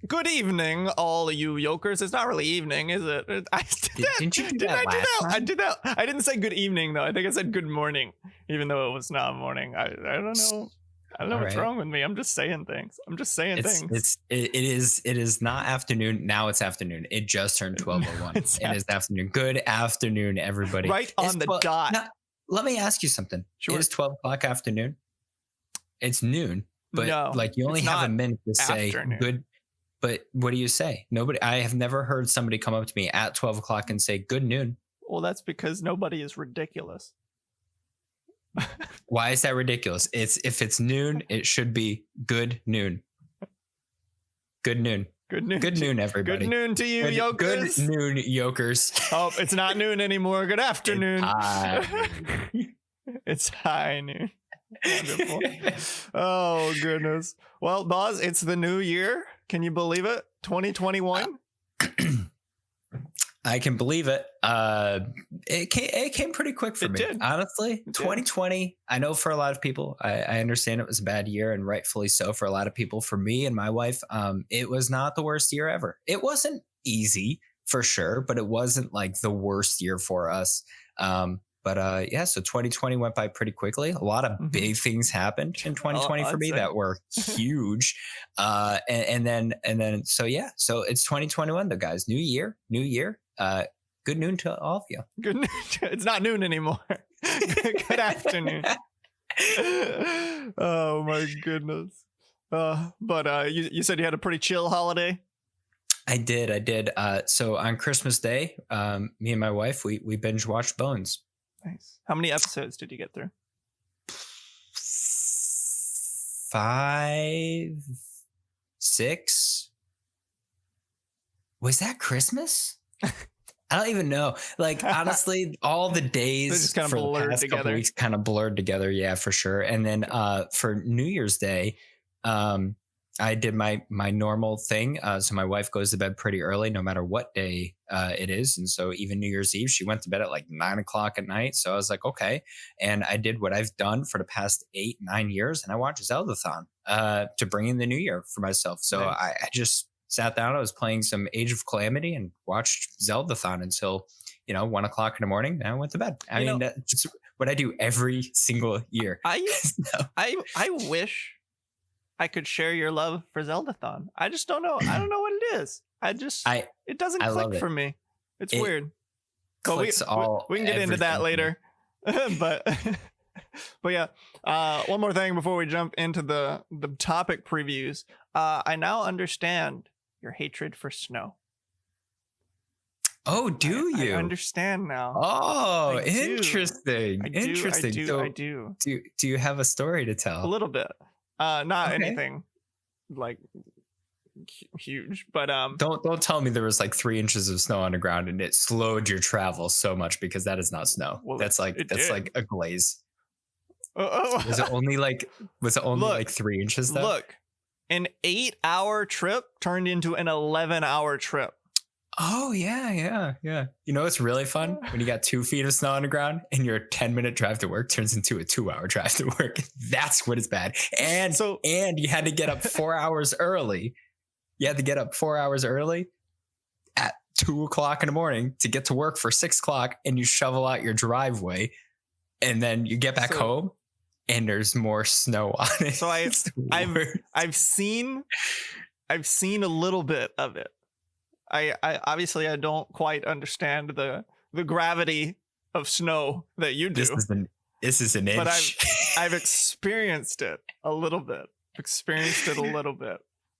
Good evening, all you yokers. It's not really evening, is it? Didn't you do that last time? I did that. I didn't say good evening though. I think I said good morning, even though it was not morning. I don't know. I don't know what's wrong with me. I'm just saying things. It is not afternoon. Now it's afternoon. It just turned 12:01. It is afternoon. Good afternoon, everybody. Right on the dot. Now, let me ask you something. Sure. Is 12 o'clock afternoon? It's noon, but no, like you only have a minute to say good. But what do you say? I have never heard somebody come up to me at 12 o'clock and say good noon. Well, that's because nobody is ridiculous. Why is that ridiculous? If it's noon, it should be good noon. Good noon. Good noon. Good noon, everybody. Good noon to you, yokers. Good noon, yokers. Oh, it's not noon anymore. Good afternoon. It's high noon. Wonderful. Oh, goodness. Well, Boz, it's the new year. Can you believe it? 2021? I can believe it. It came pretty quick for me. Did. Honestly, 2020, I know for a lot of people, I understand it was a bad year, and rightfully so for a lot of people. For me and my wife, it was not the worst year ever. It wasn't easy for sure, but it wasn't like the worst year for us. But so 2020 went by pretty quickly. A lot of big things happened in 2020 for me that were huge. So it's 2021 though, guys. New year. Good noon to all of you. Good noon. It's not noon anymore. Good afternoon. Oh my goodness. But you said you had a pretty chill holiday. I did. So on Christmas Day, me and my wife, we binge watched Bones. Nice. How many episodes did you get through? 5, 6. Was that Christmas? I don't even know. Like, honestly, all the days just kind of for the blurred past together. couple weeks kind of blurred together. Yeah, for sure. And then for New Year's Day, I did my normal thing. So my wife goes to bed pretty early, no matter what day it is. And so even New Year's Eve, she went to bed at like 9 o'clock at night. So I was like, okay. And I did what I've done for the past 8-9 years. And I watched Zeldathon to bring in the new year for myself. So nice. I just sat down. I was playing some Age of Calamity and watched Zeldathon until, 1 o'clock in the morning. And I went to bed. I mean, that's what I do every single year. I wish I could share your love for Zeldathon. I just don't know. I don't know what it is. It doesn't click for me. It's weird. But we can get into that later. but yeah, one more thing before we jump into the topic previews. I now understand your hatred for snow. Oh, do you? I understand now. Oh, interesting. Interesting. I do. Do you have a story to tell? A little bit. Not anything like huge, but don't tell me there was like 3 inches of snow on the ground and it slowed your travel so much, because that is not snow. Well, that's like a glaze. Was it only like 3 inches though? Look, an 8-hour trip turned into an 11-hour trip. Oh yeah. It's really fun when you got 2 feet of snow on the ground and your 10-minute drive to work turns into a 2-hour drive to work. That's what is bad. And you had to get up 4 hours early. You had to get up 4 hours early at 2 o'clock in the morning to get to work for 6 o'clock, and you shovel out your driveway, and then you get back home and there's more snow on it. So I've seen a little bit of it. I obviously I don't quite understand the gravity of snow that you do. This is an inch. But I've experienced it a little bit.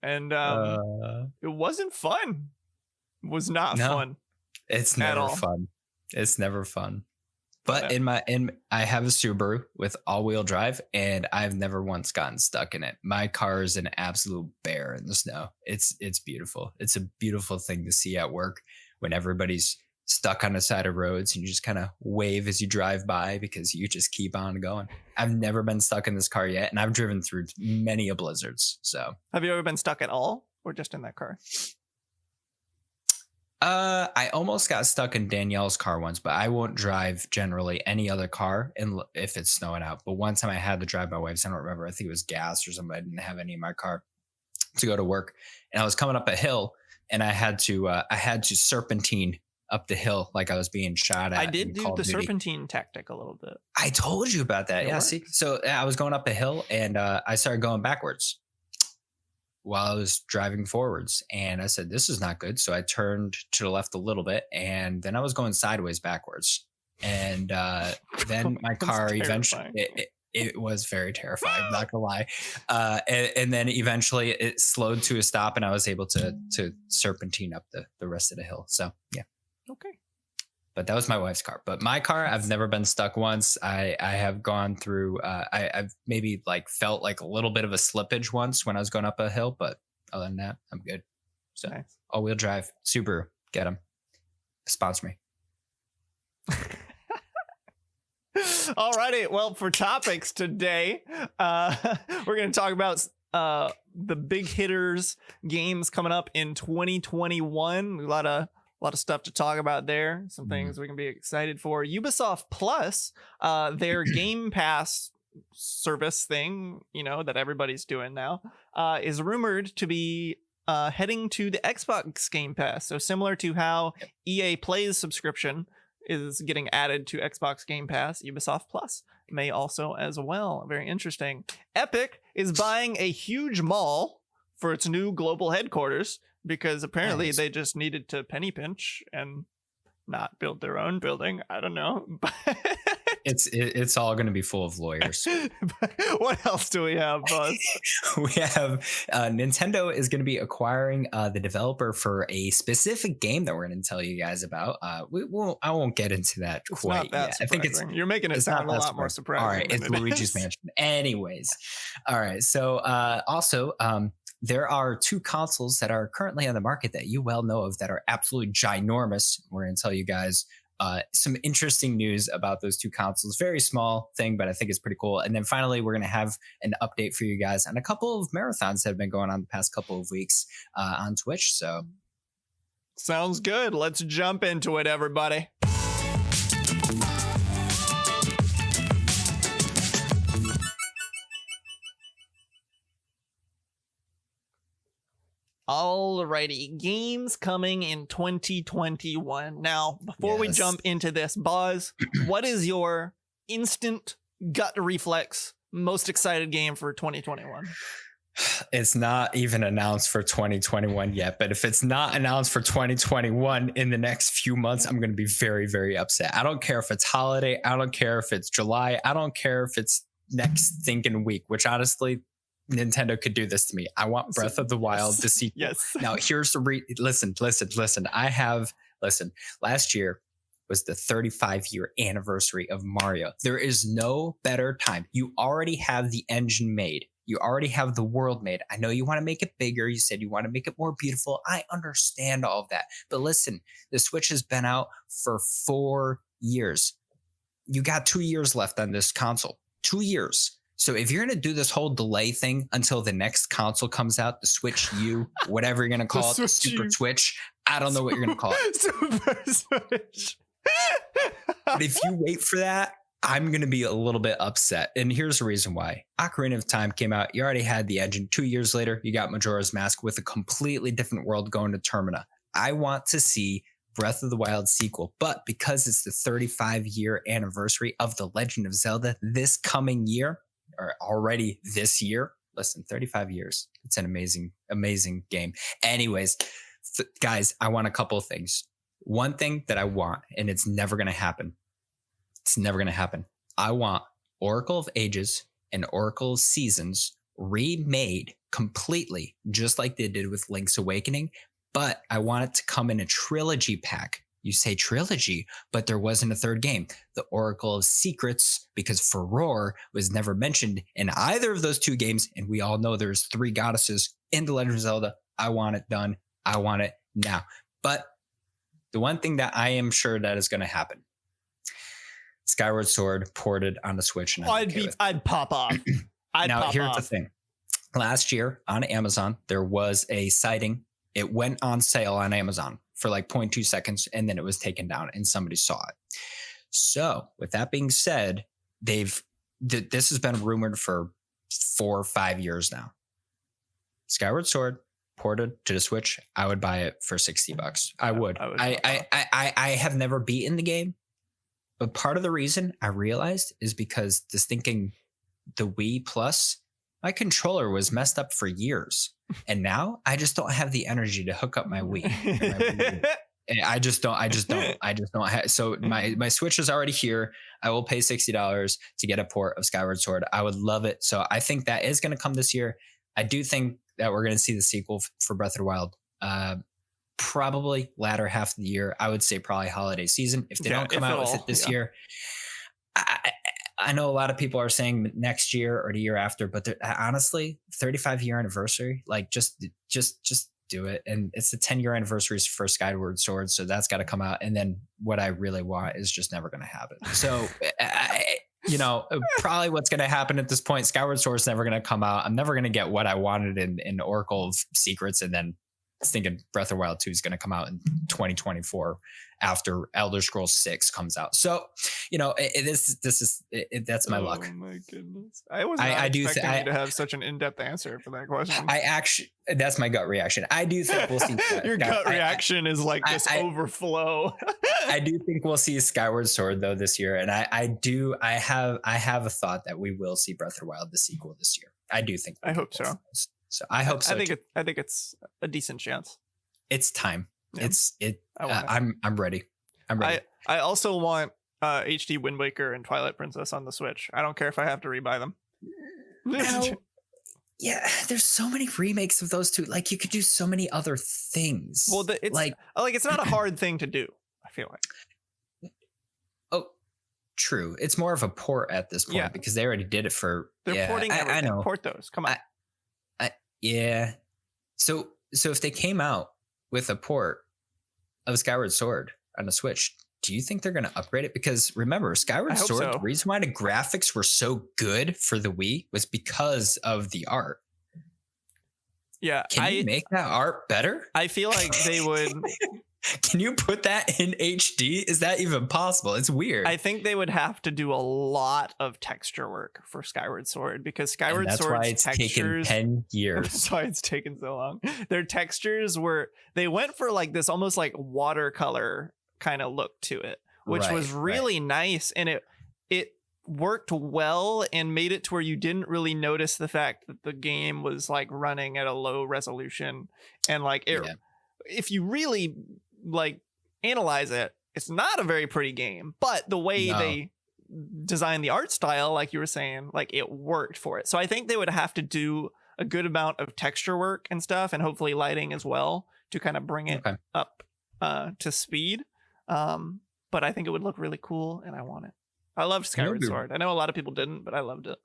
And it wasn't fun. It was not fun. It's never fun. It's never fun. But I have a Subaru with all-wheel drive, and I've never once gotten stuck in it. My car is an absolute bear in the snow. It's beautiful. It's a beautiful thing to see at work when everybody's stuck on the side of roads and you just kind of wave as you drive by because you just keep on going. I've never been stuck in this car yet, and I've driven through many a blizzards. So, have you ever been stuck at all, or just in that car? I almost got stuck in Danielle's car once, but I won't drive generally any other car if it's snowing out. But one time I had to drive my wife's, I don't remember, I think it was gas or something. I didn't have any in my car. to go to work, and I was coming up a hill, and I had to serpentine up the hill like I was being shot at. I did do the serpentine tactic a little bit. I told you about that. Yeah, see? So I was going up a hill, and I started going backwards while I was driving forwards. And I said, this is not good. So I turned to the left a little bit, and then I was going sideways backwards. And then my car eventually, it was very terrifying, not gonna lie. And then eventually it slowed to a stop, and I was able to serpentine up the rest of the hill. So yeah. Okay. But that was my wife's car. But my car, I've never been stuck once. I have gone through, I've maybe like felt like a little bit of a slippage once when I was going up a hill. But other than that, I'm good. So nice. All-wheel drive, Subaru, get them. Sponsor me. Alrighty. Well, for topics today, we're going to talk about the big hitters games coming up in 2021. A lot of stuff to talk about there. Some things we can be excited for. Ubisoft Plus, their Game Pass service thing, that everybody's doing now, is rumored to be heading to the Xbox Game Pass. So similar to how EA Play's subscription is getting added to Xbox Game Pass, Ubisoft Plus may also as well. Very interesting. Epic is buying a huge mall for its new global headquarters because apparently they just needed to penny pinch and not build their own building. I don't know. But it's all going to be full of lawyers. What else do we have, Buzz? We have Nintendo is going to be acquiring the developer for a specific game that we're going to tell you guys about. I won't get into that quite yet. I think you're making it sound a lot more surprising. All right, it's Luigi's Mansion. Anyways, all right. So also, there are two consoles that are currently on the market that you well know of that are absolutely ginormous. We're going to tell you guys some interesting news about those two consoles. Very small thing, but I think it's pretty cool. And then finally, we're going to have an update for you guys on a couple of marathons that have been going on the past couple of weeks on Twitch. So sounds good. Let's jump into it, everybody. Alrighty, games coming in 2021. Now, before we jump into this, Boz, what is your instant gut reflex most excited game for 2021? It's not even announced for 2021 yet, but if it's not announced for 2021 in the next few months, I'm going to be very, very upset. I don't care if it's holiday. I don't care if it's July. I don't care if it's next thinking week, which honestly, Nintendo could do this to me. I want Breath of the Wild to see. Yes. Now here's the listen. Last year was the 35-year anniversary of Mario. There is no better time. You already have the engine made. You already have the world made. I know you want to make it bigger. You said you want to make it more beautiful. I understand all of that. But listen, the Switch has been out for 4 years. You got 2 years left on this console. 2 years. So if you're going to do this whole delay thing until the next console comes out, the Switch U, whatever you're going to call it, the Super Switch, I don't know what you're going to call it. Super Switch. But if you wait for that, I'm going to be a little bit upset. And here's the reason why. Ocarina of Time came out. You already had the engine. 2 years later, you got Majora's Mask with a completely different world going to Termina. I want to see Breath of the Wild sequel, but because it's the 35-year anniversary of The Legend of Zelda this coming year, or already this year, listen, 35 years. It's an amazing, amazing game. Anyways, guys, I want a couple of things. One thing that I want, and it's never going to happen. It's never going to happen. I want Oracle of Ages and Oracle of Seasons remade completely, just like they did with Link's Awakening, but I want it to come in a trilogy pack. You say trilogy, but there wasn't a third game. The Oracle of Secrets, because Furore was never mentioned in either of those two games, and we all know there's 3 goddesses in The Legend of Zelda. I want it done. I want it now. But the one thing that I am sure that is going to happen, Skyward Sword ported on the Switch. And I'd pop off. Here's the thing. Last year on Amazon, there was a sighting. It went on sale on Amazon for like 0.2 seconds, and then it was taken down and somebody saw it. So with that being said, this has been rumored for 4 or 5 years now. Skyward Sword ported to the Switch, I would buy it for $60. I would. I have never beaten the game, but part of the reason I realized is because the Wii Plus, my controller was messed up for years, and now I just don't have the energy to hook up my Wii. I just don't have. So my Switch is already here. I will pay $60 to get a port of Skyward Sword. I would love it. So I think that is going to come this year. I do think that we're going to see the sequel for Breath of the Wild, probably latter half of the year. I would say probably holiday season. If they don't come out with it this year, I know a lot of people are saying next year or the year after, but honestly, 35-year anniversary, like just do it. And it's the 10-year anniversary for Skyward Sword, so that's got to come out. And then what I really want is just never going to happen. So, probably what's going to happen at this point, Skyward Sword is never going to come out. I'm never going to get what I wanted in Oracle of Secrets, and then thinking Breath of the Wild 2 is going to come out in 2024 after Elder Scrolls 6 comes out. So, that's my luck. Oh my goodness. I was not expecting you to have such an in-depth answer for that question. That's my gut reaction. I do think we'll see your gut reaction is like this overflow. I do think we'll see Skyward Sword though this year. And I have a thought that we will see Breath of the Wild, the sequel, this year. I do think. I hope so. So I hope so. I think it's a decent chance. It's time. Yeah. I'm ready. I'm ready. I also want HD Wind Waker and Twilight Princess on the Switch. I don't care if I have to rebuy them. Yeah, there's so many remakes of those two. Like you could do so many other things. Well, it's not a hard thing to do, I feel like. Oh, true. It's more of a port at this point because they already did it for. They're porting everything. I know. Port those. Come on. Yeah. So if they came out with a port of Skyward Sword on the Switch, do you think they're going to upgrade it? Because remember, Skyward Sword, the reason why the graphics were so good for the Wii was because of the art. Yeah. Can you make that art better? I feel like they would. Can you put that in HD? Is that even possible? It's weird. I think they would have to do a lot of texture work for Skyward Sword because Skyward Sword's textures. Taken 10 years. That's why it's taken so long. Their textures they went for like this almost like watercolor kind of look to it, which was really nice. And it worked well and made it to where you didn't really notice the fact that the game was like running at a low resolution. And like if you really like analyze it, it's not a very pretty game, but the way they designed the art style, like you were saying, like it worked for it. So I think they would have to do a good amount of texture work and stuff, and hopefully lighting as well to kind of bring it up to speed. But I think it would look really cool, and I want it. I loved Skyward Sword. I know a lot of people didn't, but I loved it.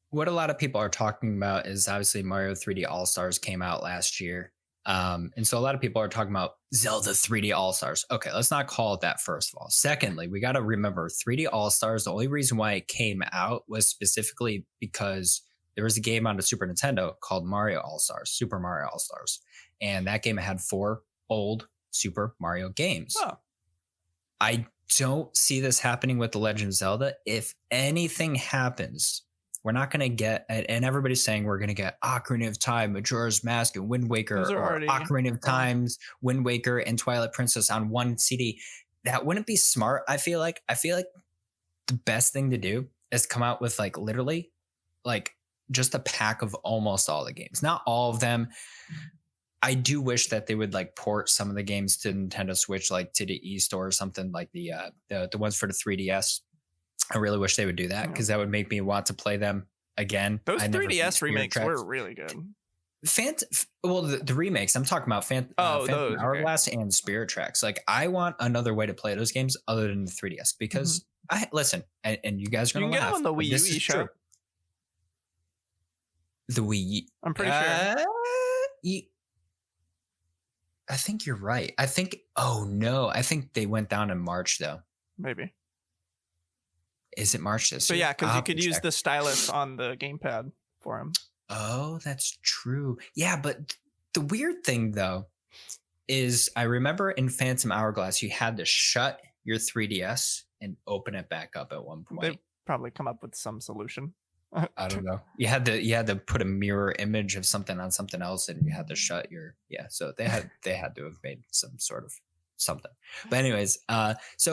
What a lot of people are talking about is obviously Mario 3D All-Stars came out last year. And so a lot of people are talking about Zelda 3D All-Stars. Okay, let's not call it that, first of all. Secondly, we got to remember 3D All-Stars, the only reason why it came out was specifically because there was a game on the Super Nintendo called Mario All-Stars, Super Mario All-Stars. And that game had 4 old Super Mario games. Oh. I don't see this happening with The Legend of Zelda. If anything happens, we're not going to get, and everybody's saying we're going to get Ocarina of Time, Majora's Mask, and Wind Waker, or Ocarina of Times, Wind Waker, and Twilight Princess on one CD. That wouldn't be smart. I feel like the best thing to do is come out with like literally like just a pack of almost all the games. Not all of them. I do wish that they would like port some of the games to Nintendo Switch, like to the eStore or something, like the ones for the 3DS. I really wish they would do that because that would make me want to play them again. Those 3DS remakes were really good. The remakes. I'm talking about Phantom Hourglass and Spirit Tracks. Like I want another way to play those games other than the 3DS because and you guys are going to laugh. You can get on the Wii U eShop. The Wii. I'm pretty sure. I think you're right. I think they went down in March though. Maybe. Is it March this year? So yeah, because you could use check the stylus on the gamepad for him. Oh, that's true. Yeah, but the weird thing though is I remember in Phantom Hourglass you had to shut your 3DS and open it back up at one point. They've probably come up with some solution. I don't know. You had to put a mirror image of something on something else, and you had to shut your So they had to have made some sort of something. But anyways, that's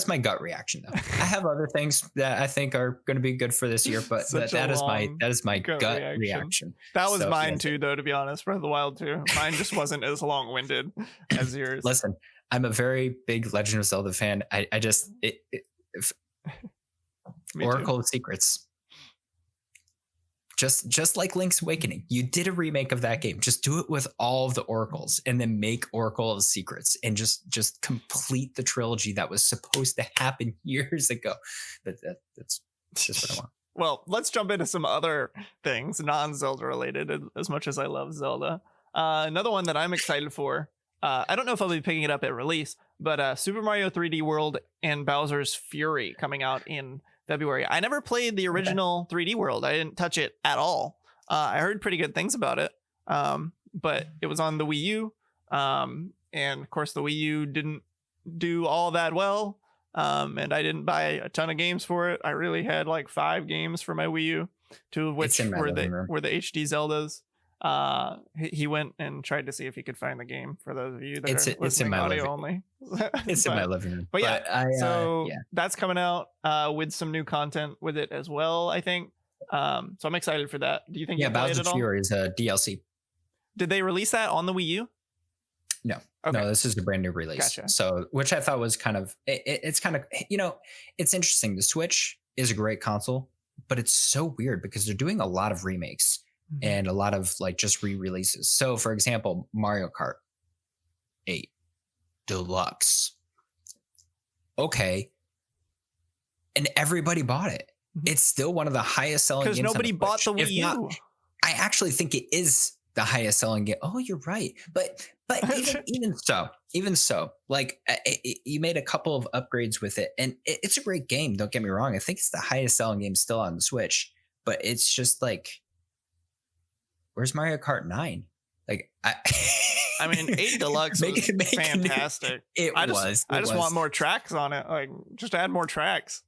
my gut reaction though. I have other things that I think are going to be good for this year, but that is my gut reaction. That was mine too, though. To be honest, Breath of the Wild too. Mine just wasn't as long-winded as yours. Listen, I'm a very big Legend of Zelda fan. I just Oracle of Secrets. Just like Link's Awakening, you did a remake of that game. Just do it with all of the oracles, and then make Oracle of Secrets, and just complete the trilogy that was supposed to happen years ago. That's just what I want. Well, let's jump into some other things, non-Zelda related. As much as I love Zelda, another one that I'm excited for. I don't know if I'll be picking it up at release, but Super Mario 3D World and Bowser's Fury coming out in February. I never played the original 3D World. I didn't touch it at all. I heard pretty good things about it, but it was on the Wii U, and of course the Wii U didn't do all that well, and I didn't buy a ton of games for it. I really had like 5 games for my Wii U, 2 of which were the HD Zeldas. He went and tried to see if he could find the game, for those of you that are listening audio only. It's in my living room. But yeah, that's coming out with some new content with it as well, I think. So I'm excited for that. Do you think you play it at all? Fury is a DLC. Did they release that on the Wii U? No. Okay. No, this is a brand new release. Gotcha. So, which I thought was kind of, it's kind of, it's interesting. The Switch is a great console, but it's so weird because they're doing a lot of remakes. And a lot of like just re-releases. So for example, Mario Kart 8 Deluxe. Okay. And everybody bought it. It's still one of the highest selling games. Because nobody bought the Wii U. I actually think it is the highest selling game. Oh, you're right. But even so, like you made a couple of upgrades with it, and it's a great game. Don't get me wrong. I think it's the highest selling game still on the Switch, but it's just like, where's Mario Kart 9? Like, I mean, 8 Deluxe was fantastic. I just want more tracks on it. Like, just add more tracks.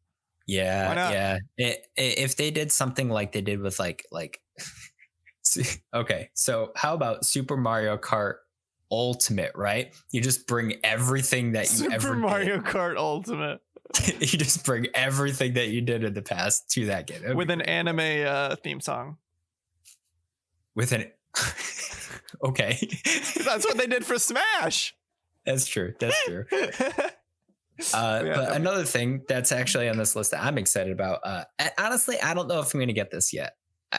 Yeah. If they did something like they did with like, okay. So how about Super Mario Kart Ultimate? Right? You just bring everything that you ever did. Super Mario Kart Ultimate. You just bring everything that you did in the past to that game with an anime theme song. With an okay. That's what they did for Smash. That's true. But another thing that's actually on this list that I'm excited about, honestly, I don't know if I'm going to get this yet.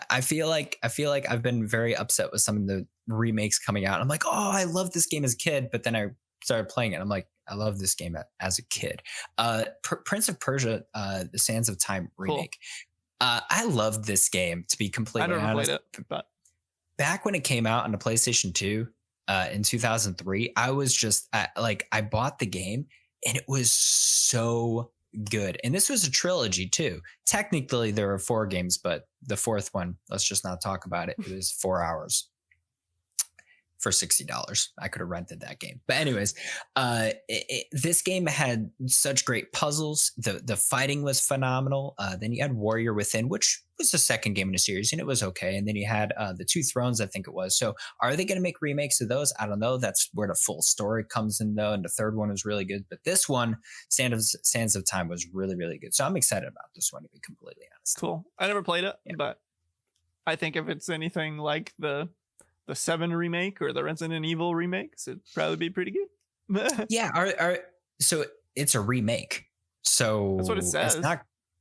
I feel like I've been very upset with some of the remakes coming out. I'm like, oh, I love this game as a kid, but then I started playing it. I'm like, I love this game as a kid. Prince of Persia, The Sands of Time remake. Cool. I love this game, to be completely honest. I never played it, but back when it came out on the PlayStation 2 in 2003, I was just I bought the game and it was so good. And this was a trilogy too. Technically, there were 4 games, but the 4th one, let's just not talk about it. It was 4 hours for $60. I could have rented that game. But anyways, this game had such great puzzles. The fighting was phenomenal. Then you had Warrior Within, which was the second game in the series, and it was okay. And then you had the Two Thrones, I think it was. So are they going to make remakes of those? I don't know. That's where the full story comes in, though. And the third one was really good. But this one, Sands of Time, was really, really good. So I'm excited about this one, to be completely honest. Cool. I never played it, but I think if it's anything like the 7 remake or the Resident Evil remakes, it'd probably be pretty good. Yeah. So it's a remake. So that's what it says.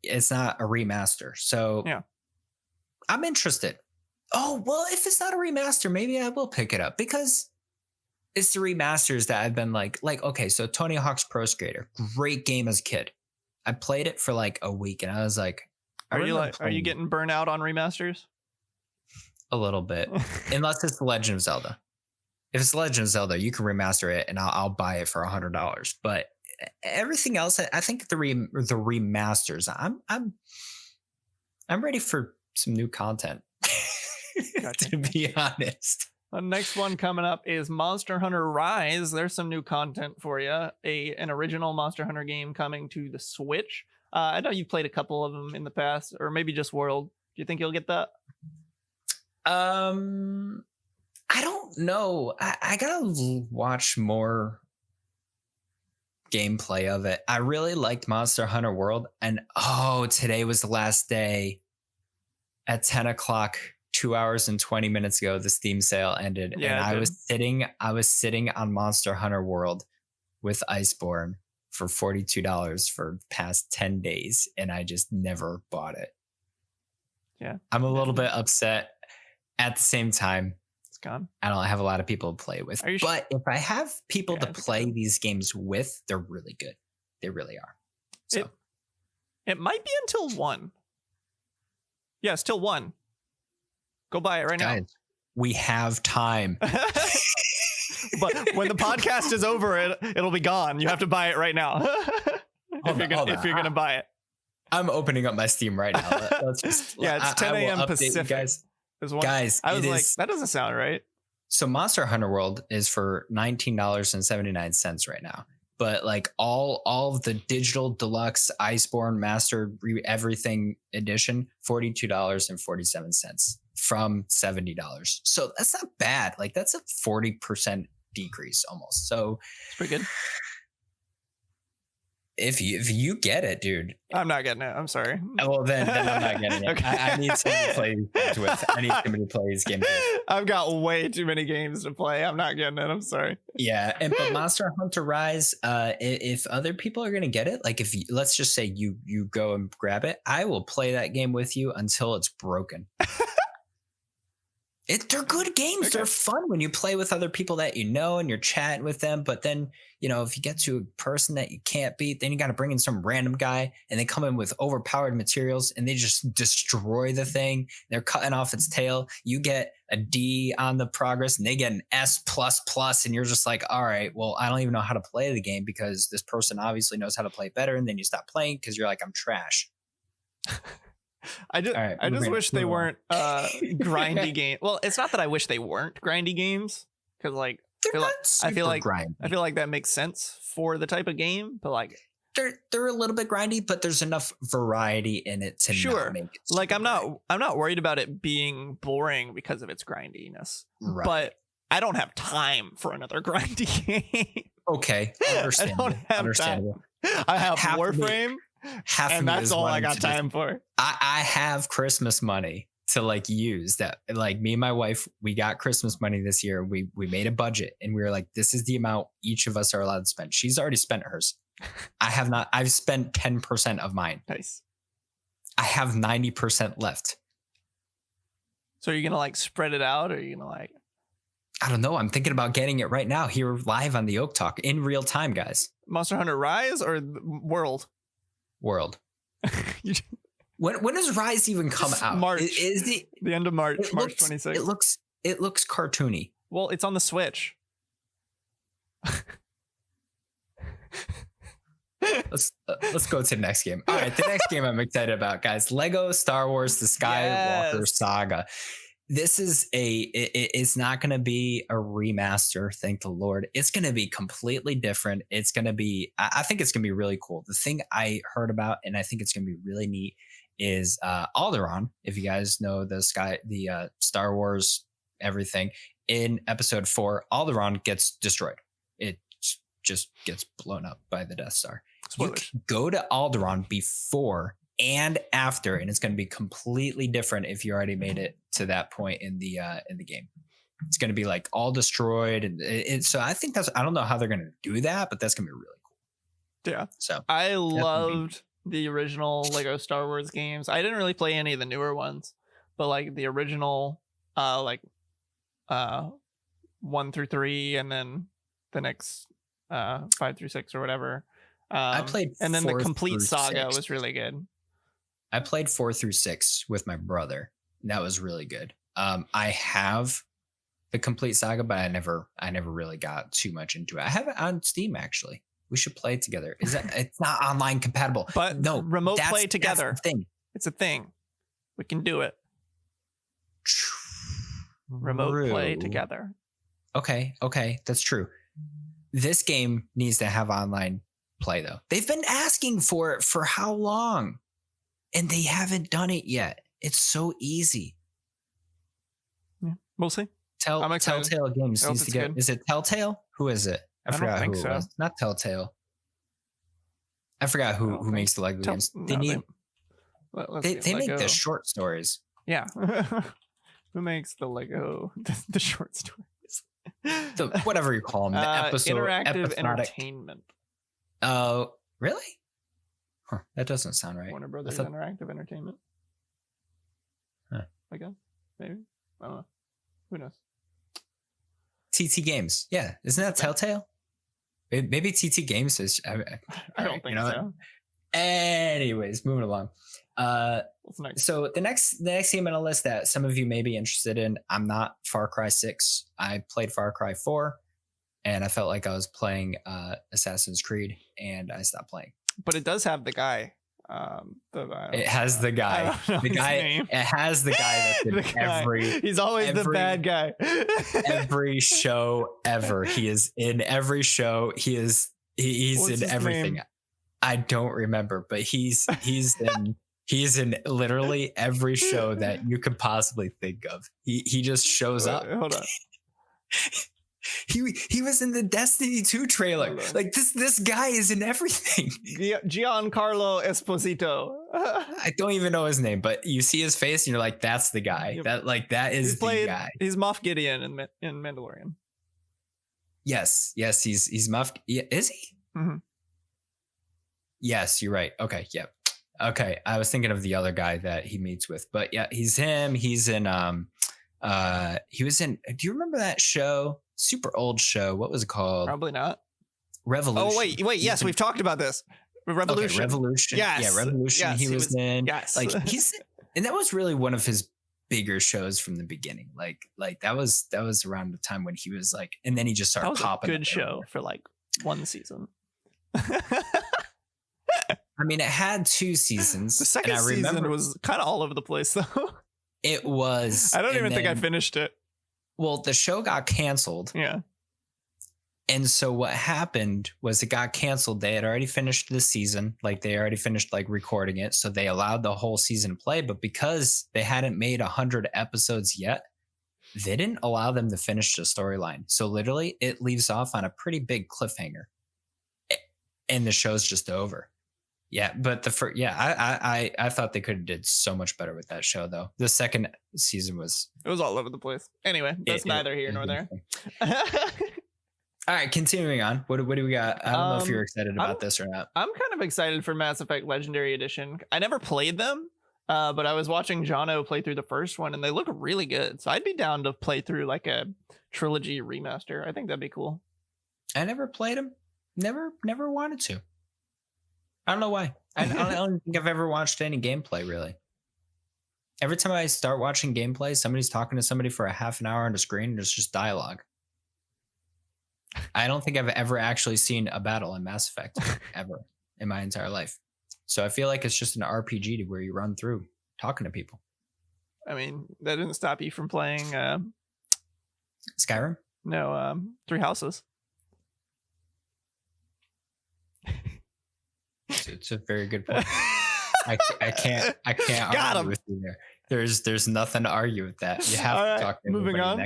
It's not a remaster. So yeah, I'm interested. Oh, well, if it's not a remaster, maybe I will pick it up, because it's the remasters that I've been like, okay, so Tony Hawk's Pro Skater, great game as a kid. I played it for like a week and I was like, are you getting burnt out on remasters? A little bit, unless it's The Legend of Zelda. If it's The Legend of Zelda, you can remaster it and I'll buy it for $100. But everything else, I think the remasters, I'm ready for some new content. Gotcha. To be honest. The next one coming up is Monster Hunter Rise. There's some new content for you. An original Monster Hunter game coming to the Switch. I know you played a couple of them in the past, or maybe just World. Do you think you'll get that? I don't know. I gotta watch more gameplay of it. I really liked Monster Hunter World, and today was the last day. At 10 o'clock, 2 hours and 20 minutes ago, the Steam sale ended, and I was sitting on Monster Hunter World with Iceborne for $42 for the past 10 days, and I just never bought it. Yeah, I'm a little bit upset. At the same time, it's gone. I don't have a lot of people to play with, but if I have people to play these games with, they're really good. They really are. So it might be until 1. Yeah, it's till 1. Go buy it right now. We have time. But when the podcast is over, it'll be gone. You have to buy it right now. if you're gonna buy it. I'm opening up my Steam right now. It's 10 a.m. Pacific. Guys, I was like, that doesn't sound right. So Monster Hunter World is for $19.79 right now. But like all of the digital deluxe Iceborne Master everything edition, $42.47 from $70. So that's not bad. Like that's a 40% decrease almost. So it's pretty good. If you get it, dude. I'm not getting it. I'm sorry. Well, then I'm not getting it. Okay. I need somebody to play games with. I need somebody to play these games with. I've got way too many games to play. I'm not getting it. I'm sorry. Yeah, but Monster Hunter Rise, if other people are gonna get it, like let's just say you go and grab it, I will play that game with you until it's broken. They're good games. Okay. They're fun when you play with other people that you know and you're chatting with them. But then, if you get to a person that you can't beat, then you got to bring in some random guy and they come in with overpowered materials and they just destroy the thing. They're cutting off its tail. You get a D on the progress and they get an S++. And you're just like, all right, well, I don't even know how to play the game because this person obviously knows how to play better. And then you stop playing because you're like, I'm trash. I just wish they weren't grindy games. Well, it's not that I wish they weren't grindy games because I feel like that makes sense for the type of game, but like they're a little bit grindy, but there's enough variety in it to not make it like I'm not worried about it being boring because of its grindiness. Right. But I don't have time for another grindy game. Okay, understandable. I don't have time. I have Warframe. And that's all I got time for. I have Christmas money to like use that. Like me and my wife, we got Christmas money this year. We made a budget and we were like, this is the amount each of us are allowed to spend. She's already spent hers. I have not. I've spent 10% of mine. Nice. I have 90% left. So are you gonna like spread it out, or are you gonna like? I don't know. I'm thinking about getting it right now here live on the YokeTalk in real time, guys. Monster Hunter Rise or World? When does Rise even come out? March. Is the end of March? March 26th. It looks cartoony. Well, it's on the Switch. Let's go to the next game. All right, the next game I'm excited about, guys. Lego Star Wars: The Skywalker Saga. This is it's not going to be a remaster, thank the Lord. It's going to be completely different. It's going to be, I think it's going to be really cool. The thing I heard about, and I think it's going to be really neat, is Alderaan. If you guys know the Star Wars everything, in episode 4, Alderaan gets destroyed. It just gets blown up by the Death Star. Spoilers. You can go to Alderaan before and after, and it's going to be completely different if you already made it to that point in the game. It's going to be like all destroyed, and so I think I don't know how they're going to do that, but that's going to be really cool. Yeah. So I loved the original Lego Star Wars games. I didn't really play any of the newer ones, but like the original 1 through 3, and then the next 5 through 6 or whatever. I played, and then the complete saga was really good. I played 4 through 6 with my brother. That was really good. I have the complete saga, but I never really got too much into it. I have it on Steam, actually. We should play it together. It's not online compatible, but no, remote play together. That's the thing. It's a thing. We can do it. Remote play together. Okay, that's true. This game needs to have online play though. They've been asking for it for how long? And they haven't done it yet. It's so easy. Yeah, we'll see. Telltale Games needs to get. Good. Is it Telltale? Who is it? I forgot who it was. Not Telltale. I forgot who makes the Lego games. They make the short stories. Yeah. Who makes the Lego the short stories? Whatever you call them. The interactive entertainment. Oh, really? Huh, that doesn't sound right. Warner Brothers Interactive Entertainment. Huh. I guess. Maybe. I don't know. Who knows? TT Games. Yeah. Isn't that Telltale? Maybe TT Games is. I don't think so. Anyways, moving along. Nice. So the next game on the list that some of you may be interested in, I'm not Far Cry 6. I played Far Cry 4, and I felt like I was playing Assassin's Creed, and I stopped playing. But it does have the guy. It has the guy. The guy. Name. It has the guy that's in every. He's always the bad guy. Every show ever. He is in every show. He's in everything. Name? I don't remember, but he's in literally every show that you could possibly think of. He just shows up. Hold on. He was in the Destiny 2 trailer. Like this guy is in everything. Giancarlo Esposito. I don't even know his name, but you see his face and you're like, that's the guy. Yep. That is the guy. He's Moff Gideon in Mandalorian. Yes, he's Moff. Is he? Mm-hmm. Yes, you're right. Okay, yep. Okay, I was thinking of the other guy that he meets with, but yeah, he's him. He's in he was in. Do you remember that show? Super old show. What was it called? Probably not. Revolution. Oh wait. Yes, we've talked about this. Revolution. Okay, Revolution. Yes. Yeah, Revolution. Yes, he was in. Yes. Like and that was really one of his bigger shows from the beginning. Like that was around the time when he was like, and then he just started popping. A good show for like one season. I mean, it had 2 seasons. The second season was kind of all over the place, though. It was. I don't even think I finished it. Well, the show got canceled. Yeah. And so what happened was it got canceled. They had already finished the season. Like they already finished like recording it. So they allowed the whole season to play. But because they hadn't made 100 episodes yet, they didn't allow them to finish the storyline. So literally it leaves off on a pretty big cliffhanger. And the show's just over. Yeah, but I thought they could have did so much better with that show though. The second season was all over the place. Anyway, that's neither here nor there. All right, continuing on. What do we got? I don't know if you're excited about this or not. I'm kind of excited for Mass Effect Legendary Edition. I never played them, but I was watching Jono play through the first one, and they look really good. So I'd be down to play through like a trilogy remaster. I think that'd be cool. I never played them. Never wanted to. I don't know why. I don't think I've ever watched any gameplay, really. Every time I start watching gameplay, somebody's talking to somebody for a half an hour on the screen, and there's just dialogue. I don't think I've ever actually seen a battle in Mass Effect, ever, in my entire life. So I feel like it's just an RPG where you run through talking to people. I mean, that didn't stop you from playing... Skyrim? No, 3 Houses. It's a very good point. I can't argue with you there. There's nothing to argue with that. You have to talk to moving on.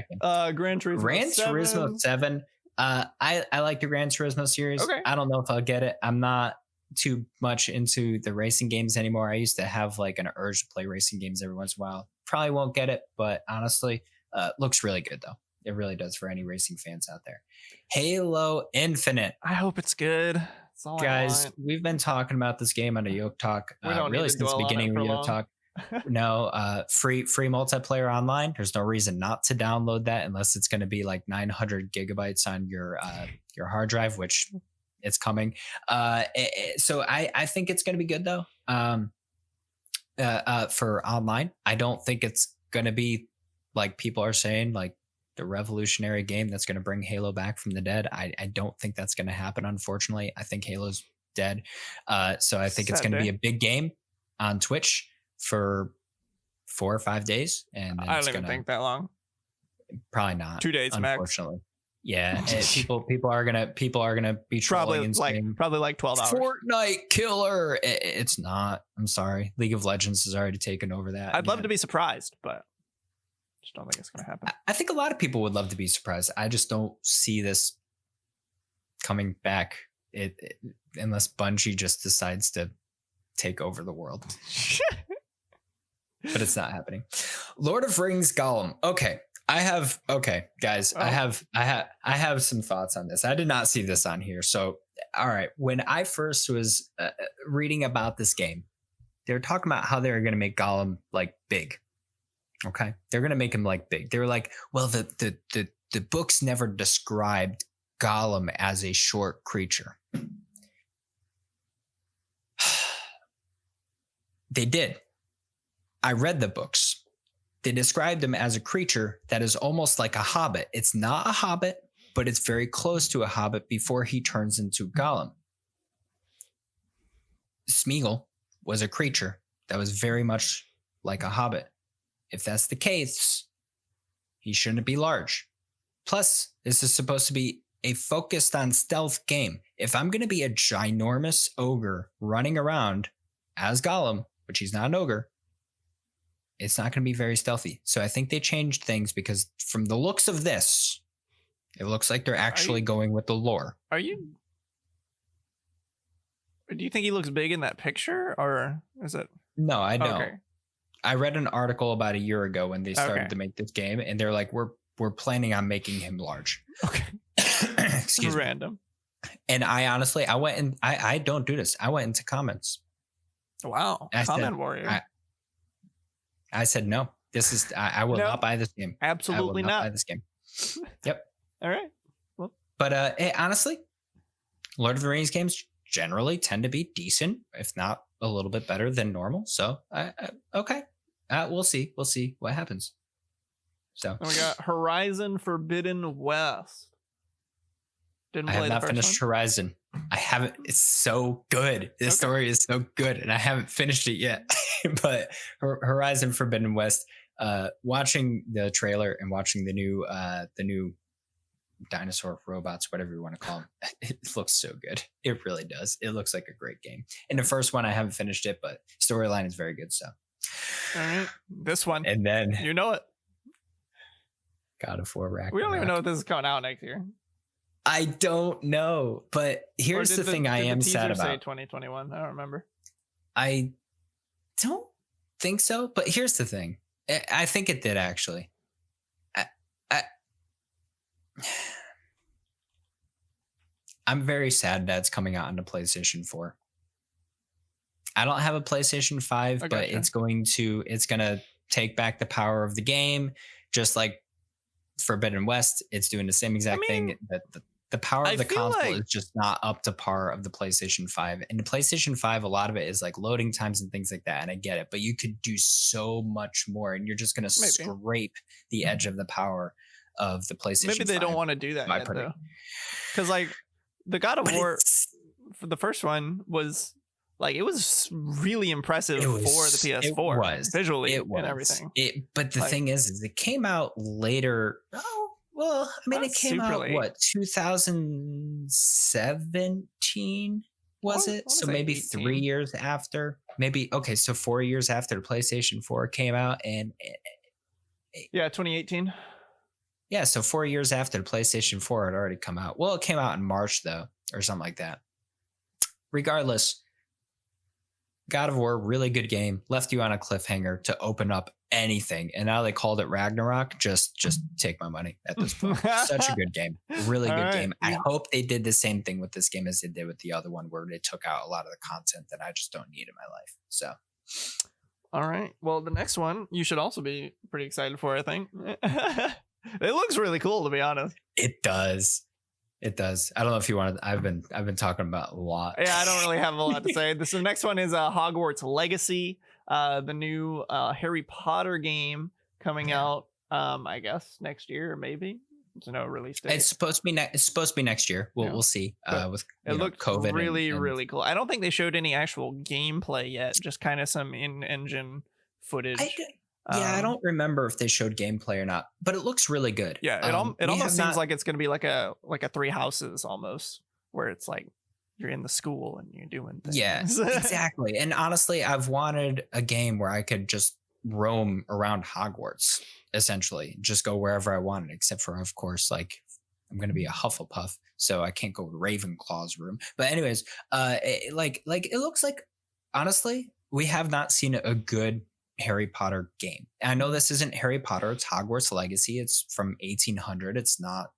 Gran Turismo 7. I like the Gran Turismo series. Okay. I don't know if I'll get it. I'm not too much into the racing games anymore. I used to have like an urge to play racing games every once in a while. Probably won't get it, but honestly, looks really good though. It really does for any racing fans out there. Halo Infinite. I hope it's good. Guys, we've been talking about this game on a YokeTalk really since the beginning of YokeTalk. No, free multiplayer online. There's no reason not to download that unless it's going to be like 900 gigabytes on your hard drive, which it's coming. So I think it's going to be good though. For online, I don't think it's going to be like people are saying, like the revolutionary game that's going to bring Halo back from the dead. I don't think that's going to happen. Unfortunately, I think Halo's dead. So I think it's going to be a big game on Twitch for 4 or 5 days. And I don't even think that long. Probably not. 2 days, unfortunately. Max. Yeah, people are gonna be trolling and saying probably like 12 hours. Fortnite killer. It's not. I'm sorry. League of Legends has already taken over that. I'd love to be surprised, but just don't think it's gonna happen. I think a lot of people would love to be surprised. I just don't see this coming back. Unless Bungie just decides to take over the world. But it's not happening. Lord of Rings Gollum. Okay. Guys, I have some thoughts on this. I did not see this on here. So, all right. When I first was reading about this game, they were talking about how they were going to make Gollum like big. Okay. They're going to make him like big. They were like, well, the books never described Gollum as a short creature. They did. I read the books. They described him as a creature that is almost like a hobbit. It's not a hobbit, but it's very close to a hobbit before he turns into Gollum. Smeagol was a creature that was very much like a hobbit. If that's the case, he shouldn't be large. Plus, this is supposed to be a focused on stealth game. If I'm going to be a ginormous ogre running around as Gollum, which he's not an ogre, it's not going to be very stealthy. So I think they changed things because from the looks of this, it looks like they're actually going with the lore. Do you think he looks big in that picture, or is it? No, I don't. Okay. I read an article about a year ago when they started to make this game, and they're like, we're planning on making him large. Okay. Excuse me. Random. And I honestly, I don't do this. I went into comments. Wow. Comment warrior. I said, no, I will not buy this game. Absolutely not buy this game. Yep. All right. Well, but honestly, Lord of the Rings games generally tend to be decent, if not a little bit better than normal. So, okay. We'll see. We'll see what happens. So we got Horizon Forbidden West. I have not finished Horizon. I haven't. It's so good. This story is so good, and I haven't finished it yet. But Horizon Forbidden West, watching the trailer and watching the new dinosaur robots, whatever you want to call them, it looks so good. It really does. It looks like a great game. And the first one, I haven't finished it, but storyline is very good. So, all right, this one, and then you know it. God of War Ragnarok. We don't even know if this is coming out next year. I don't know, but here's the thing I am sad about. Say 2021. I don't remember. I don't think so, but here's the thing. I think it did actually. I'm very sad that it's coming out on the PlayStation 4. I don't have a PlayStation 5, but it's going to take back the power of the game, just like Forbidden West. It's doing the same exact thing. That the power of the console is just not up to par of the PlayStation 5. And the PlayStation 5, a lot of it is like loading times and things like that. And I get it, but you could do so much more, and you're just going to scrape the edge of the power of the PlayStation 5. Maybe they don't want to do that yet, though. Because like the God of War for the first one was like, it was really impressive for the PS4. It was visually and everything. But the thing is it came out later. Well, I mean, it came out, 2017, was it? So maybe 18. 3 years after. Maybe, so 4 years after the PlayStation 4 came out. And yeah, 2018. Yeah, so 4 years after the PlayStation 4 had already come out. Well, it came out in March, though, or something like that. Regardless, God of War, really good game. Left you on a cliffhanger to open up anything. And now they called it Ragnarok. Just take my money at this point. Such a good game. Really good game. I hope they did the same thing with this game as they did with the other one, where they took out a lot of the content that I just don't need in my life. So. All right. Well, the next one you should also be pretty excited for, I think. It looks really cool, to be honest. It does. It does. I don't know if you wanted. I've been talking about a lot. Yeah, I don't really have a lot to say. The next one is Hogwarts Legacy, the new Harry Potter game coming out. I guess next year, maybe. There's no release date. It's supposed to be next year. We'll see. With it looked COVID really cool. I don't think they showed any actual gameplay yet. Just kind of some in-engine footage. Yeah, I don't remember if they showed gameplay or not, but it looks really good. Yeah, it almost seems like it's going to be like a Three Houses almost, where it's like you're in the school and you're doing things. Yeah, exactly. And honestly, I've wanted a game where I could just roam around Hogwarts, essentially, just go wherever I wanted, except for, of course, like I'm going to be a Hufflepuff, so I can't go to Ravenclaw's room. But anyways, it looks like, honestly, we have not seen a good Harry Potter game. And I know this isn't Harry Potter, it's Hogwarts Legacy. It's from 1800. It's not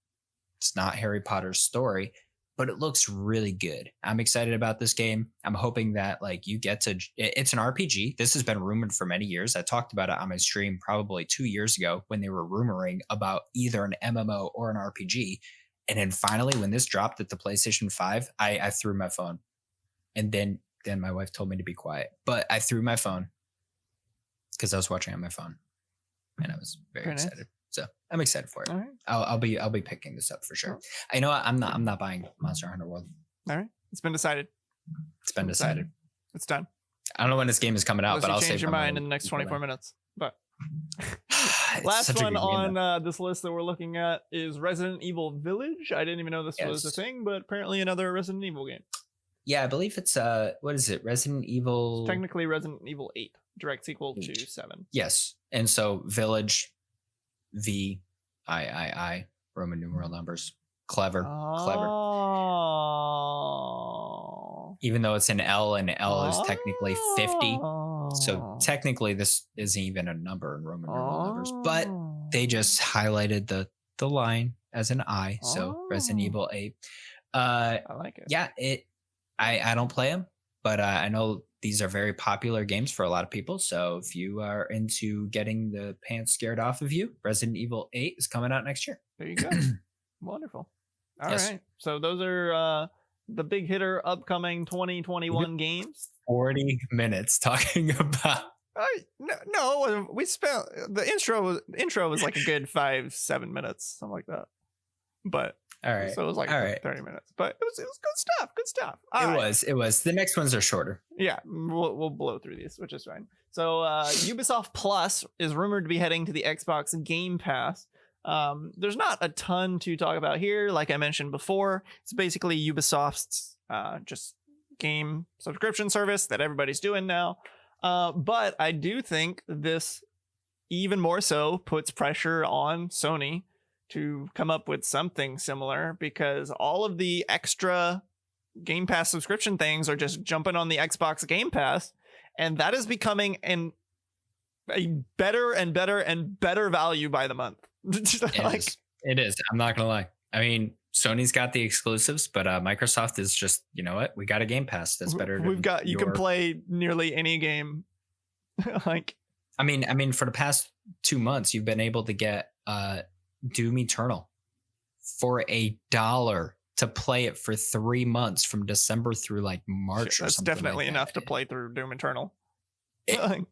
Harry Potter's story, but it looks really good. I'm excited about this game. I'm hoping that like you get to, it's an RPG. This has been rumored for many years. I talked about it on my stream probably 2 years ago when they were rumoring about either an MMO or an RPG. And then finally, when this dropped at the PlayStation 5, I threw my phone. And then my wife told me to be quiet, but I threw my phone because I was watching on my phone and I was very excited. Nice. So I'm excited for it. All right. I'll be picking this up for sure. Cool. I know I'm not buying Monster Hunter World. All right. It's been decided. It's been decided. It's done. I don't know when this game is coming out, but I'll change your mind in the next 24 minutes. But last one on this list that we're looking at is Resident Evil Village. I didn't even know this was a thing, but apparently another Resident Evil game. Yeah, I believe it's what is it? Resident Evil. It's technically Resident Evil 8, direct sequel to 7. Yes, and so Village. VIII Roman numeral numbers. Clever. Even though it's an L and L is technically 50. So technically this isn't even a number in Roman numeral numbers, but they just highlighted the line as an I. So Resident Evil 8. I like it. Yeah, I don't play them, but I know these are very popular games for a lot of people. So if you are into getting the pants scared off of you, Resident Evil 8 is coming out next year. There you go. Wonderful. All right. So those are the big hitter upcoming 2021 games. 40 minutes talking about. No, we spent the intro was like a good 5-7 minutes, something like that. But all right. So it was like 30 minutes, but it was good stuff. Good stuff. It was. The next ones are shorter. Yeah, we'll blow through these, which is fine. So Ubisoft Plus is rumored to be heading to the Xbox Game Pass. There's not a ton to talk about here. Like I mentioned before, it's basically Ubisoft's just game subscription service that everybody's doing now. But I do think this even more so puts pressure on Sony to come up with something similar, because all of the extra Game Pass subscription things are just jumping on the Xbox Game Pass, and that is becoming a better and better and better value by the month. It is. I'm not gonna lie. I mean, Sony's got the exclusives, but Microsoft is just, you know what? We got a Game Pass that's better. You can play nearly any game. I mean, for the past 2 months, you've been able to get Doom Eternal for $1 to play it for 3 months from December through like March or something. That's definitely enough to play through Doom Eternal. $1.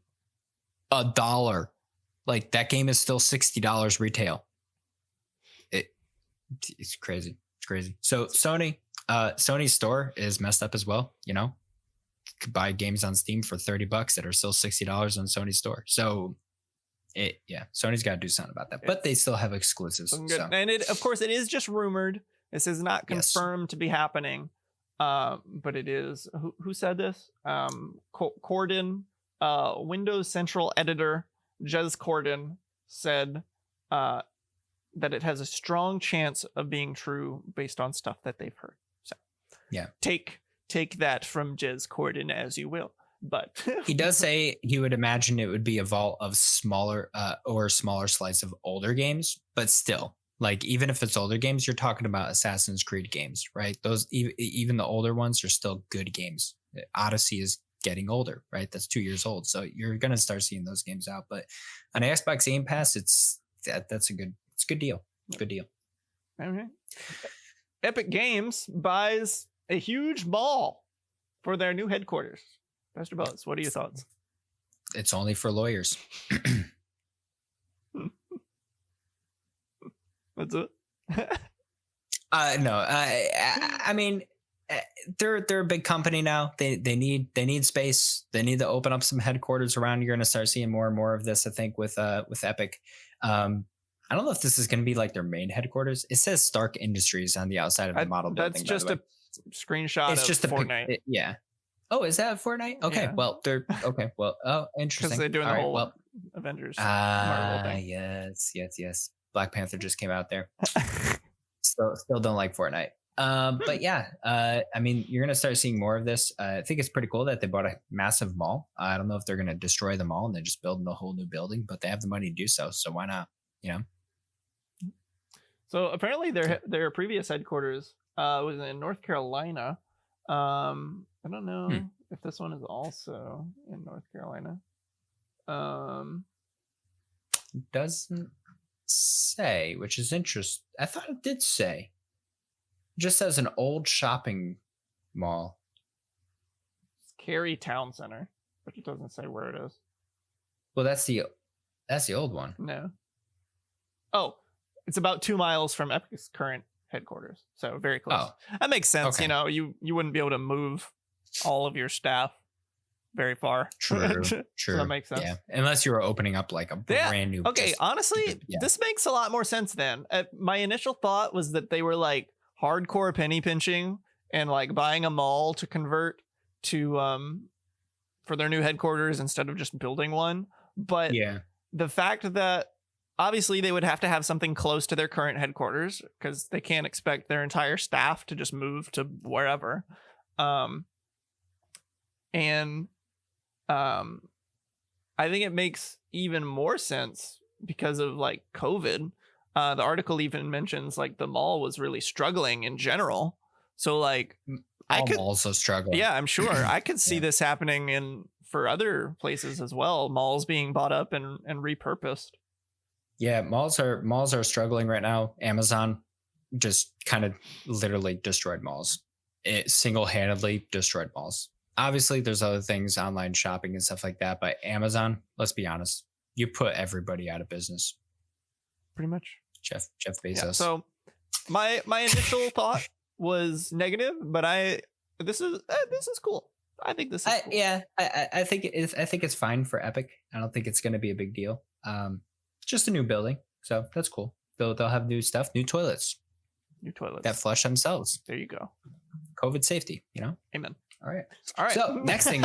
Like that game is still $60 retail. It's crazy. It's crazy. So Sony's store is messed up as well. You know, you could buy games on Steam for $30 that are still $60 on Sony's store. So Sony's got to do something about that, but they still have exclusives. So. And of course, it is just rumored. This is not confirmed to be happening, but it is. Who said this? Corden, Windows Central editor Jez Corden said that it has a strong chance of being true based on stuff that they've heard. So yeah, take that from Jez Corden as you will. But he does say he would imagine it would be a vault of smaller slice of older games, but still, like even if it's older games, you're talking about Assassin's Creed games, right? Those even the older ones are still good games. Odyssey is getting older, right? That's 2 years old, so you're gonna start seeing those games out. But on Xbox Game Pass, that's a good deal. Good deal. Okay. Epic Games buys a huge mall for their new headquarters. Mr. Buzz, what are your thoughts? It's only for lawyers. That's it. No. I mean, they're a big company now. They need space. They need to open up some headquarters around. You're going to start seeing more and more of this, I think, with Epic. I don't know if this is going to be like their main headquarters. It says Stark Industries on the outside of the model building. That's just a screenshot. It's just Fortnite. Yeah. Oh, is that Fortnite? Okay. Yeah. Well, they're okay. Well, oh, interesting. Because they're doing the whole Avengers. Marvel thing. Yes. Black Panther just came out there. Still don't like Fortnite. But yeah, I mean, you're going to start seeing more of this. I think it's pretty cool that they bought a massive mall. I don't know if they're going to destroy the mall and they're just building a whole new building, but they have the money to do so. So why not? You know? So apparently their previous headquarters was in North Carolina. I don't know if this one is also in North Carolina. Doesn't say, which is interesting. I thought it did say. Just as an old shopping mall. Cary Town Center, but it doesn't say where it is. Well, that's the old one. No. Oh, it's about 2 miles from Epic's current headquarters, so very close. Oh. That makes sense. Okay. You know, you wouldn't be able to move all of your staff very far. True. So that makes sense. Yeah, unless you were opening up like a brand new. Okay, honestly, this makes a lot more sense then. My initial thought was that they were like hardcore penny pinching and like buying a mall to convert to for their new headquarters instead of just building one. But the fact that obviously they would have to have something close to their current headquarters because they can't expect their entire staff to just move to wherever. I think it makes even more sense because of like COVID. The article even mentions like the mall was really struggling in general. So like malls are struggling. Yeah, I'm sure. I could see this happening for other places as well. Malls being bought up and repurposed. Yeah, malls are struggling right now. Amazon just kind of literally destroyed malls. It single-handedly destroyed malls. Obviously, there's other things, online shopping and stuff like that. But Amazon, let's be honest, you put everybody out of business. Pretty much. Jeff Bezos. Yeah, so my initial thought was negative, but this is cool. I think this is cool. Yeah, I think it's fine for Epic. I don't think it's going to be a big deal. Just a new building, so that's cool. They'll have new stuff, new toilets that flush themselves. There you go. COVID safety, you know. Amen. All right. So next thing,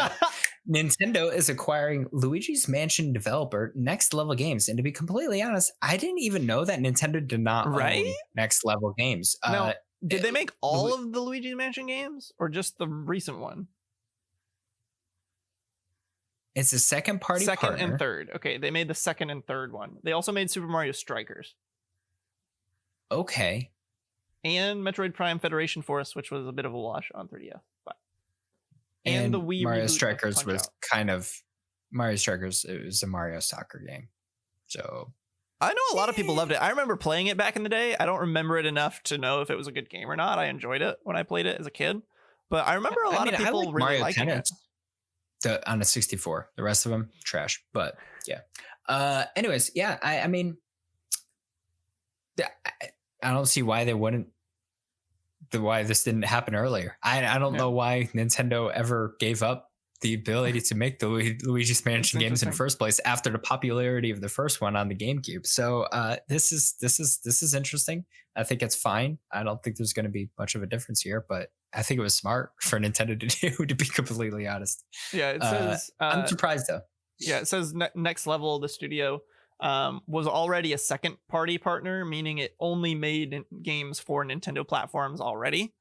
Nintendo is acquiring Luigi's Mansion developer Next Level Games, and to be completely honest, I didn't even know that Nintendo did not own Next Level Games. Now, did they make all of the Luigi's Mansion games, or just the recent one? It's a second partner. And third. Okay, they made the second and third one. They also made Super Mario Strikers. Okay. And Metroid Prime Federation Force, which was a bit of a wash on 3DS. And the Wii Mario Strikers was Mario Strikers. It was a Mario soccer game. So I know a lot of people loved it. I remember playing it back in the day. I don't remember it enough to know if it was a good game or not. I enjoyed it when I played it as a kid, but I remember a lot of people really liking it. On a 64, the rest of them trash. But yeah. Anyways, yeah. I mean, I don't see why they wouldn't. Why this didn't happen earlier. I don't know why Nintendo ever gave up the ability to make the Luigi's Mansion games in the first place after the popularity of the first one on the GameCube. So this is interesting. I think it's fine. I don't think there's going to be much of a difference here, but I think it was smart for Nintendo to do, to be completely honest. Yeah, it says. I'm surprised though. Yeah, it says Next Level, the studio, was already a second party partner, meaning it only made games for Nintendo platforms already.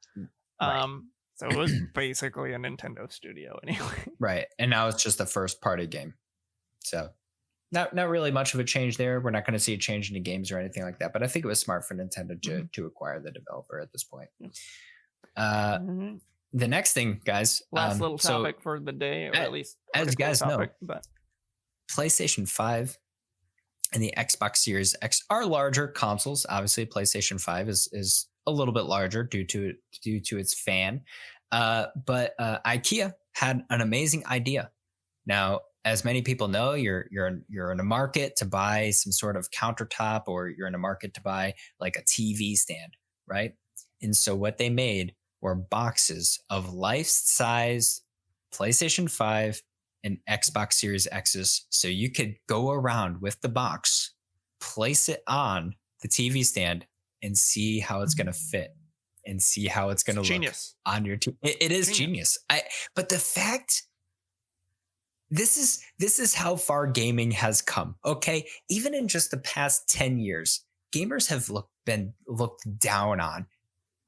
So it was basically a Nintendo studio anyway. Right. And now it's just a first party game. So not really much of a change there. We're not going to see a change in the games or anything like that. But I think it was smart for Nintendo to acquire the developer at this point. The next thing, guys. Last little topic for the day, or at least as you guys know, PlayStation 5 and the Xbox Series X are larger consoles. Obviously, PlayStation 5 is a little bit larger due to its fan. But Ikea had an amazing idea. Now, as many people know, you're in a market to buy some sort of countertop, or you're in a market to buy like a TV stand, right? And so what they made were boxes of life-size PlayStation 5 and Xbox Series X's. So you could go around with the box, place it on the TV stand, and see how it's going to fit and see how it's going to look on your TV. It is genius. But the fact, this is how far gaming has come. Okay. Even in just the past 10 years, gamers have been looked down on.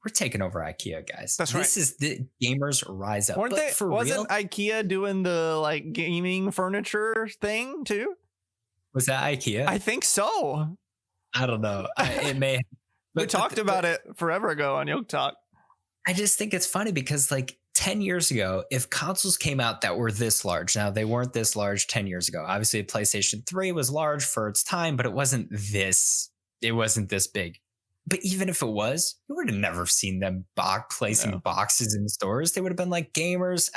We're taking over Ikea, guys. This is the gamers rise up. Wasn't Ikea doing the like gaming furniture thing too? Was that Ikea? I think so. I don't know. It may. We talked about it forever ago on YokeTalk. I just think it's funny because like 10 years ago, if consoles came out that were this large, now they weren't this large 10 years ago. Obviously, PlayStation 3 was large for its time, but it wasn't this big. But even if it was, you would have never seen them placing boxes in stores. They would have been like, gamers,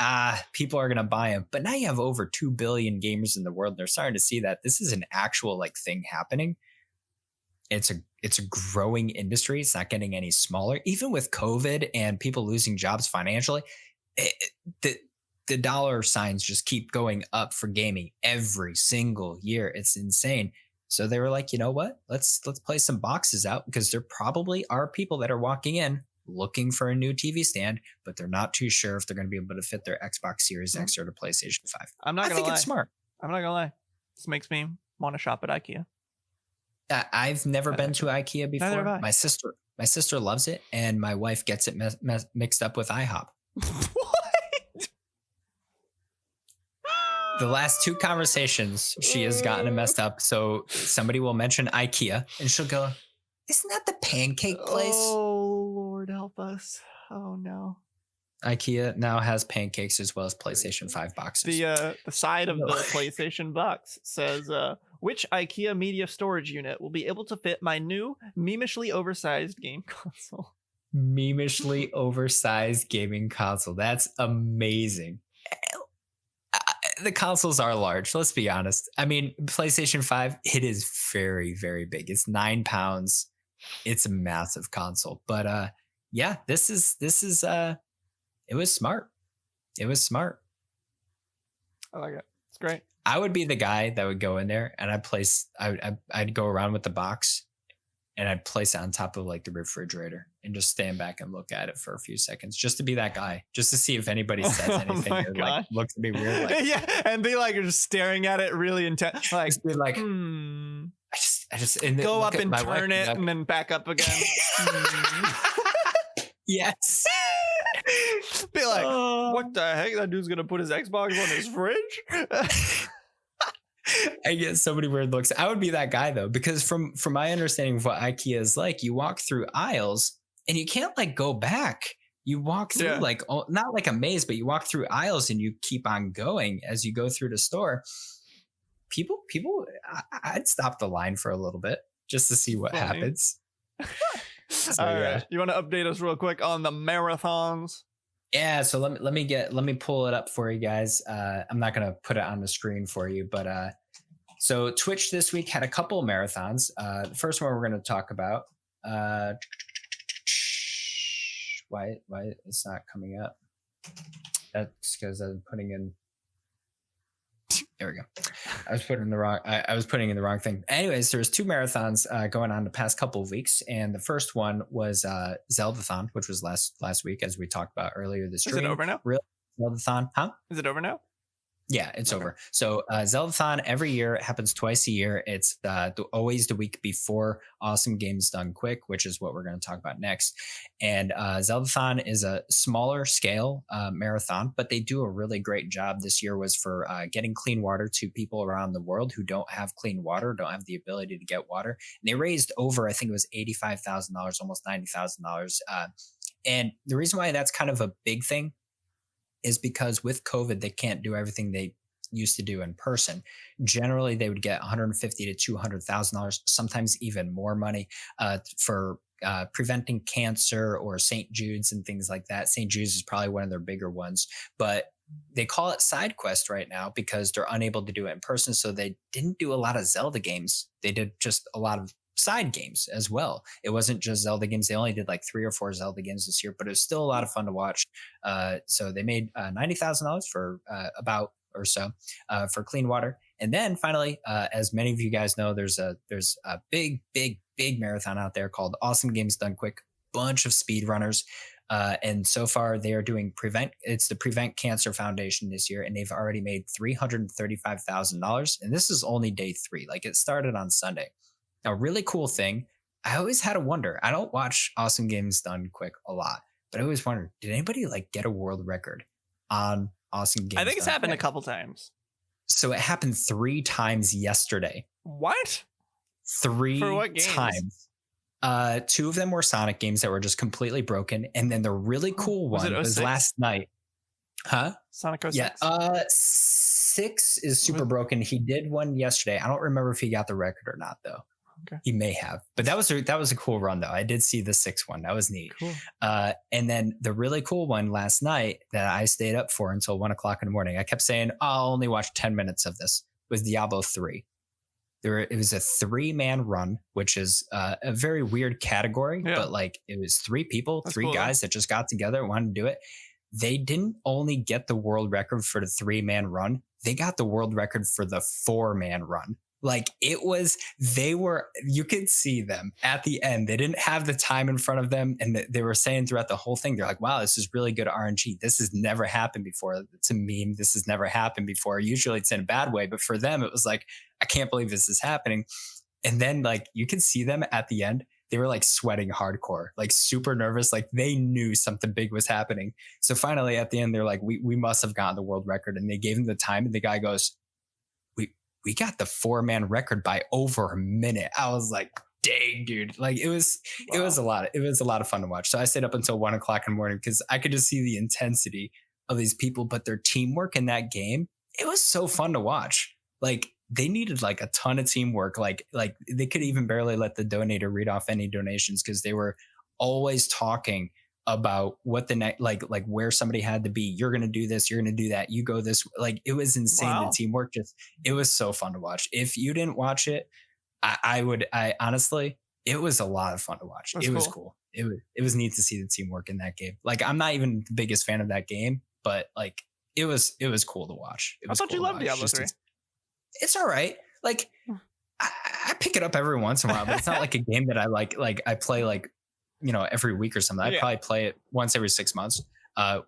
people are going to buy them. But now you have over 2 billion gamers in the world. They're starting to see that this is an actual like thing happening. It's a growing industry. It's not getting any smaller. Even with COVID and people losing jobs financially, the dollar signs just keep going up for gaming every single year. It's insane. So they were like, you know what? Let's play some boxes out because there probably are people that are walking in looking for a new TV stand, but they're not too sure if they're going to be able to fit their Xbox Series X or the PlayStation 5. I think it's smart. I'm not gonna lie. This makes me want to shop at Ikea. I've never been to Ikea before. Neither have I. My sister loves it, and my wife gets it mixed up with IHOP. What? The last 2 conversations, she has gotten it messed up. So somebody will mention Ikea, and she'll go, "Isn't that the pancake place?" Oh Lord, help us! Oh no. Ikea now has pancakes as well as PlayStation 5 boxes. The side of the PlayStation box says, which IKEA media storage unit will be able to fit my new memishly oversized game console? Memishly oversized gaming console. That's amazing. The consoles are large. Let's be honest. I mean, PlayStation 5, it is very, very big. It's 9 pounds. It's a massive console. But yeah, this is it was smart. It was smart. I like it. It's great. I would be the guy that would go in there and I'd go around with the box and I'd place it on top of like the refrigerator and just stand back and look at it for a few seconds just to be that guy, just to see if anybody says anything or like looks at me weird. Like, yeah, and be like just staring at it really intense. Like, just be like, I just and go up and turn it and then back up again. Yes. Be like, what the heck? That dude's gonna put his Xbox on his fridge? I get so many weird looks. I would be that guy though, because from my understanding of what IKEA is like, you walk through aisles and you can't like go back. You walk through like not like a maze, but you walk through aisles and you keep on going as you go through the store. People, I'd stop the line for a little bit just to see what happens. So, all right, you want to update us real quick on the marathons? Yeah, so let me pull it up for you guys. I'm not gonna put it on the screen for you, but so Twitch this week had a couple of marathons. The first one we're gonna talk about. Why it's not coming up? That's because I'm putting in. There we go. I was putting in the wrong thing. Anyways, there's 2 marathons going on the past couple of weeks, and the first one was Zeldathon, which was last week, as we talked about earlier this stream. Is it over now? Real Zeldathon, huh? Is it over now? Yeah, it's over. So Zeldathon every year, it happens twice a year. It's always the week before Awesome Games Done Quick, which is what we're going to talk about next. And Zeldathon is a smaller scale marathon, but they do a really great job. This year was for getting clean water to people around the world who don't have clean water, don't have the ability to get water. And they raised over, I think it was $85,000, almost $90,000. And the reason why that's kind of a big thing is because with COVID, they can't do everything they used to do in person. Generally, they would get $150,000 to $200,000, sometimes even more money for preventing cancer or St. Jude's and things like that. St. Jude's is probably one of their bigger ones, but they call it side quest right now because they're unable to do it in person. So they didn't do a lot of Zelda games. They did just a lot of side games as well. It wasn't just Zelda games. They only did like 3 or 4 Zelda games this year, but it was still a lot of fun to watch. So they made $90,000 for about or so for Clean Water. And then finally, as many of you guys know, there's a big marathon out there called Awesome Games Done Quick. Bunch of speedrunners. And so far they are doing it's the Prevent Cancer Foundation this year, and they've already made $335,000. And this is only day 3. Like, it started on Sunday. A really cool thing. I always had to wonder, I don't watch Awesome Games Done Quick a lot, but I always wondered, did anybody like get a world record on Awesome Games? I think it's happened a couple times. So it happened 3 times yesterday. What? 3 For what games? Times. 2 of them were Sonic games that were just completely broken, and then the really cool one was last night. Huh? Sonic 06? Yeah. 6 is super broken. He did one yesterday. I don't remember if he got the record or not, though. Okay. He may have, but that was a cool run, though. I did see the 6 one. That was neat. Cool. And then the really cool one last night that I stayed up for until 1 o'clock in the morning. I kept saying, I'll only watch 10 minutes of this. Was Diablo 3. It was a 3-man run, which is a very weird category, but like, it was 3 people, That's 3 cool, guys that just got together and wanted to do it. They didn't only get the world record for the 3-man run. They got the world record for the 4-man run. Like, you could see them at the end. They didn't have the time in front of them. And they were saying throughout the whole thing, they're like, wow, this is really good RNG. This has never happened before. It's a meme. This has never happened before. Usually it's in a bad way, but for them, it was like, I can't believe this is happening. And then like, you could see them at the end. They were like sweating hardcore, like super nervous. Like, they knew something big was happening. So finally at the end, they're like, we must have gotten the world record. And they gave him the time. And the guy goes, we got the 4-man record by over a minute. I was like, dang, dude. Like, it was a lot of fun to watch. So I stayed up until 1 o'clock in the morning because I could just see the intensity of these people, but their teamwork in that game, it was so fun to watch. Like, they needed like a ton of teamwork. Like they could even barely let the donator read off any donations because they were always talking about what the next, like where somebody had to be. You're going to do this. You're going to do that. You go this. Like, it was insane. Wow. The teamwork, it was so fun to watch. If you didn't watch it, I honestly, it was a lot of fun to watch. It was cool. It was neat to see the teamwork in that game. Like, I'm not even the biggest fan of that game, but like, it was cool to watch. I thought you loved Diablo 3. It's all right. Like, I pick it up every once in a while, but it's not like a game that I like I play like, every week or something. I probably play it once every 6 months. I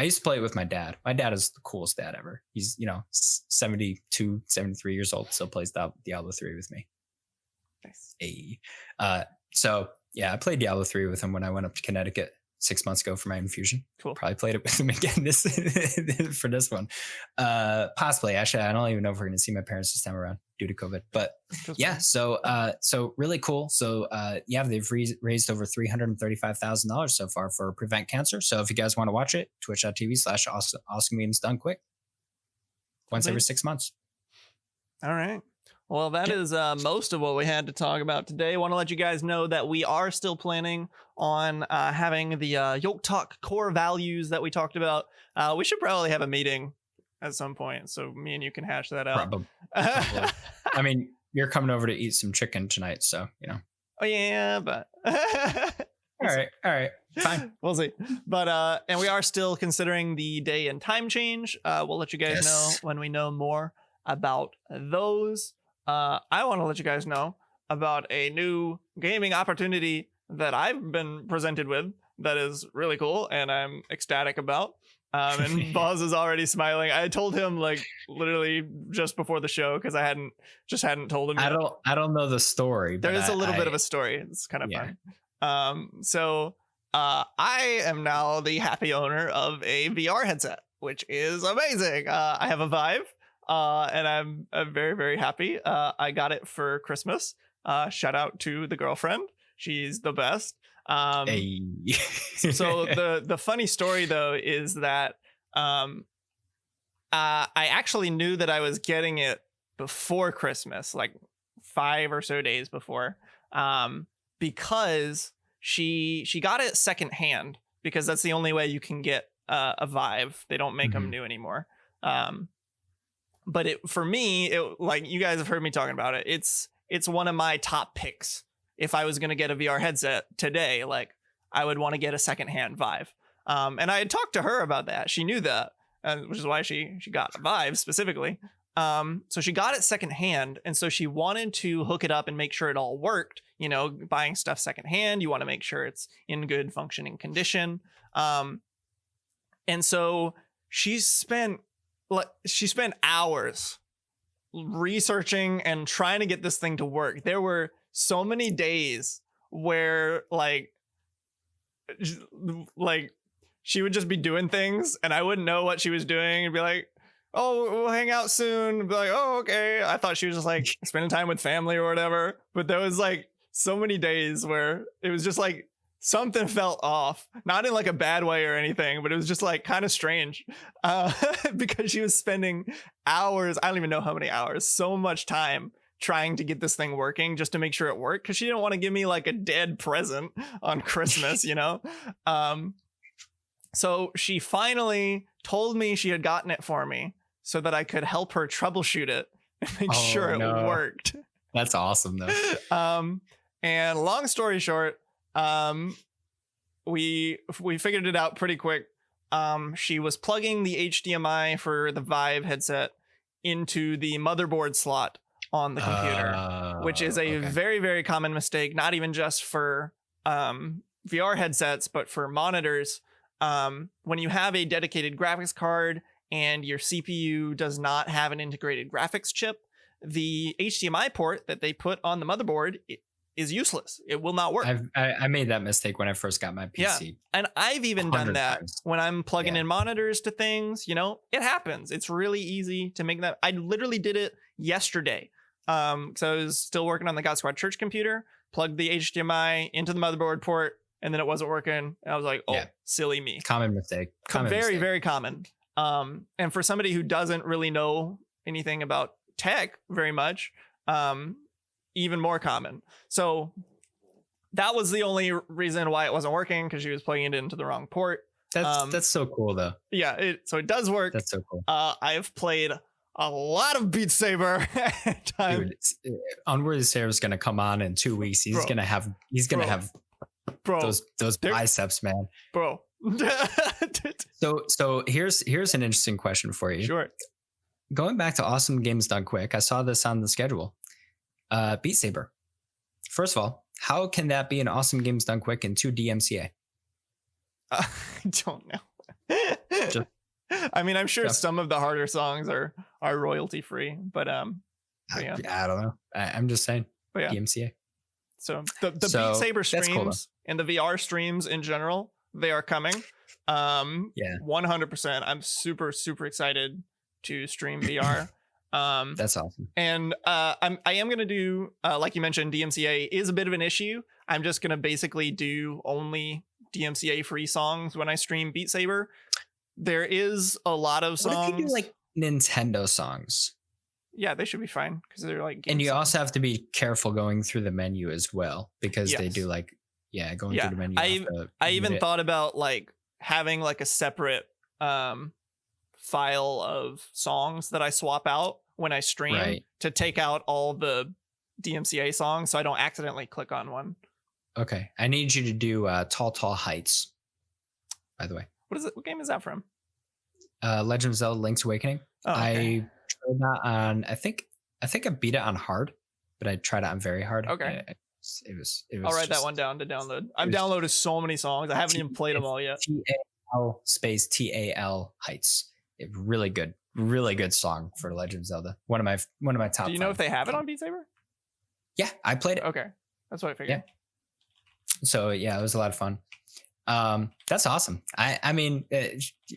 used to play it with my dad. My dad is the coolest dad ever. He's, 72, 73 years old, still plays Diablo 3 with me. Nice. Hey. So yeah, I played Diablo 3 with him when I went up to Connecticut 6 months ago for my infusion. Cool. Probably played it with him again for this one. Possibly. Actually, I don't even know if we're going to see my parents this time around due to COVID. But yeah, so really cool. So they've raised over $335,000 so far for Prevent Cancer. So if you guys want to watch it, twitch.tv/Awesome Games Done Quick. Once every 6 months. All right. Well, that is most of what we had to talk about today. I want to let you guys know that we are still planning on having the YokeTalk core values that we talked about. We should probably have a meeting at some point so me and you can hash that out. Probably. I mean, you're coming over to eat some chicken tonight, so, Oh, yeah, but... All right. Fine. We'll see. But, and we are still considering the day and time change. We'll let you guys know when we know more about those. I want to let you guys know about a new gaming opportunity that I've been presented with that is really cool and I'm ecstatic about. And Boz is already smiling. I told him like literally just before the show because I hadn't told him yet. I don't know the story. There is a little bit of a story. It's kind of fun. So I am now the happy owner of a VR headset, which is amazing. I have a Vive. And I'm very, very happy. I got it for Christmas. Shout out to the girlfriend. She's the best. Hey. So the funny story, though, is that I actually knew that I was getting it before Christmas, like 5 or so days before, because she got it secondhand because that's the only way you can get a Vive. They don't make them new anymore. But for me, like you guys have heard me talking about it, it's it's one of my top picks. If I was going to get a VR headset today, like I would want to get a secondhand Vive. And I had talked to her about that. She knew that, which is why she got a Vive specifically. So she got it secondhand. And so she wanted to hook it up and make sure it all worked. You know, buying stuff secondhand, you want to make sure it's in good functioning condition. And so she spent hours researching and trying to get this thing to work. There were so many days where like she would just be doing things and I wouldn't know what she was doing and be like, oh, we'll hang out soon. And be like, oh, okay. I thought she was just like spending time with family or whatever. But there was like so many days where it was just like something felt off, not in like a bad way or anything, but it was just like kind of strange because she was spending hours. I don't even know how many hours, so much time trying to get this thing working just to make sure it worked. Cause she didn't want to give me like a dead present on Christmas, you know? So she finally told me she had gotten it for me so that I could help her troubleshoot it and make sure it worked. That's awesome though. And long story short, we figured it out pretty quick. She was plugging the HDMI for the Vive headset into the motherboard slot on the computer, which is a very, very common mistake, not even just for VR headsets, but for monitors. When you have a dedicated graphics card and your CPU does not have an integrated graphics chip, the HDMI port that they put on the motherboard is useless. It will not work. I made that mistake when I first got my PC. Yeah. And I've even done that times. When I'm plugging in monitors to things, you know, it happens. It's really easy to make that. I literally did it yesterday. So I was still working on the God Squad Church computer, plugged the HDMI into the motherboard port, and then it wasn't working. And I was like, oh, silly me. Common mistake. Very common. And for somebody who doesn't really know anything about tech very much, even more common. So that was the only reason why it wasn't working, because she was plugging it into the wrong port. That's so cool though. Yeah, so it does work. That's so cool. I've played a lot of Beat Saber at times. Dude, UnworthySeraph is gonna come on in 2 weeks. He's gonna have those biceps, man. Bro. So here's an interesting question for you. Sure. Going back to Awesome Games Done Quick, I saw this on the schedule. Beat Saber. First of all, how can that be an Awesome Games Done Quick in 2 DMCA? I don't know. I mean, I'm sure some of the harder songs are royalty free, but yeah. I don't know. I'm just saying. But yeah. DMCA. So the Beat Saber streams cool, and the VR streams in general, they are coming. 100%. I'm super excited to stream VR. That's awesome. And I am gonna do like you mentioned, DMCA is a bit of an issue. I'm just gonna basically do only DMCA free songs when I stream Beat Saber. There is a lot of songs. What if you do like Nintendo songs? Yeah, they should be fine because they're like. And you songs. Also have to be careful going through the menu as well, because they do like going through the menu. I even thought about like having like a separate file of songs that I swap out when I stream to take out all the DMCA songs so I don't accidentally click on one. Okay. I need you to do Tall Heights, by the way. What is it? What game is that from? Legend of Zelda Link's Awakening. Oh, okay. I tried that on I think I beat it on hard, but I tried it on very hard. Okay. It was I'll write that one down to download. I've downloaded so many songs. I haven't even played them all yet. TAL Heights. Really good song for Legend of Zelda. One of my top. Do you know if they have it on Beat Saber? Yeah, I played it. Okay, that's what I figured. Yeah. So yeah, it was a lot of fun. That's awesome. I mean,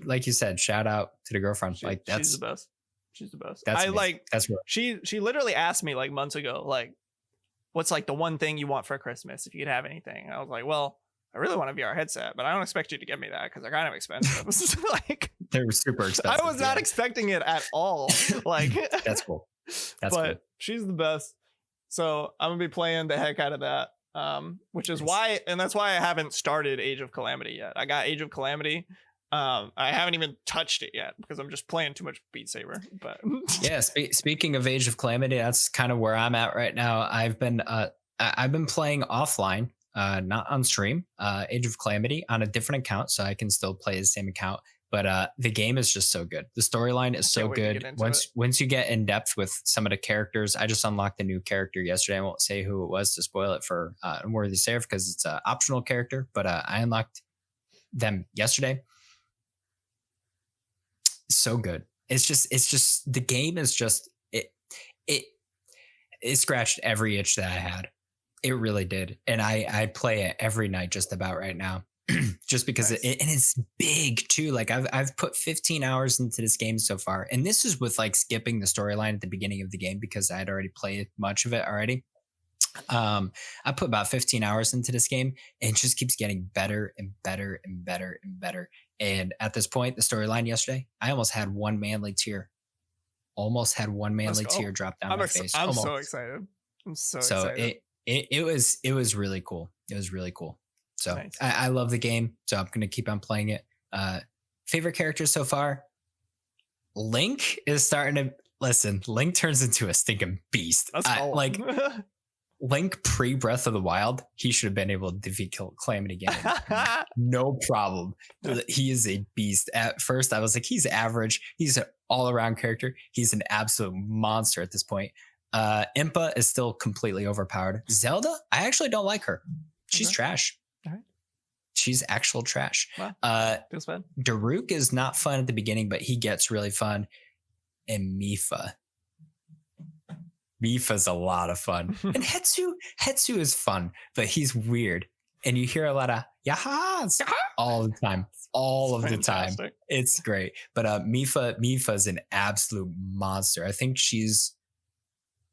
like you said, shout out to the girlfriend. She's the best. She's the best. That's real. She literally asked me like months ago, like, what's like the one thing you want for Christmas if you could have anything? I was like, well, I really want a VR headset, but I don't expect you to get me that because they're kind of expensive. Like they're super expensive. I was not expecting it at all. Like that's cool. But cool. She's the best. So I'm gonna be playing the heck out of that. Which is why, and that's why I haven't started Age of Calamity yet. I got Age of Calamity I haven't even touched it yet because I'm just playing too much Beat Saber. But yeah, speaking of Age of Calamity, that's kind of where I'm at right now. I've been playing offline, not on stream, Age of Calamity on a different account, so I can still play the same account. But the game is just so good. The storyline is so good. Once you get in depth with some of the characters, I just unlocked a new character yesterday. I won't say who it was to spoil it for UnworthySeraph because it's an optional character. But I unlocked them yesterday. So good. It's just the game is just it scratched every itch that I had. It really did. And I play it every night just about right now. Just because and it's big too. Like I've put 15 hours into this game so far. And this is with like skipping the storyline at the beginning of the game because I had already played much of it already. I put about 15 hours into this game and it just keeps getting better and better and better and better. And at this point, the storyline yesterday, I almost had one manly tear. Tear drop down my face. I'm so excited. I'm so excited. It was really cool. It was really cool. So nice. I love the game. So I'm going to keep on playing it. Favorite characters so far? Link is starting to listen. Link turns into a stinking beast. Like Link pre Breath of the Wild, he should have been able to defeat Calamity Ganon. No problem. He is a beast. At first, I was like, he's average. He's an all around character. He's an absolute monster at this point. Impa is still completely overpowered. Zelda, I actually don't like her. She's trash. All right. She's actual trash. Wow. Feels bad. Daruk is not fun at the beginning, but he gets really fun. And Mifa's a lot of fun. And Hetsu is fun, but he's weird. And you hear a lot of yahas all the time. All of the time. It's great. But Mifa's an absolute monster. I think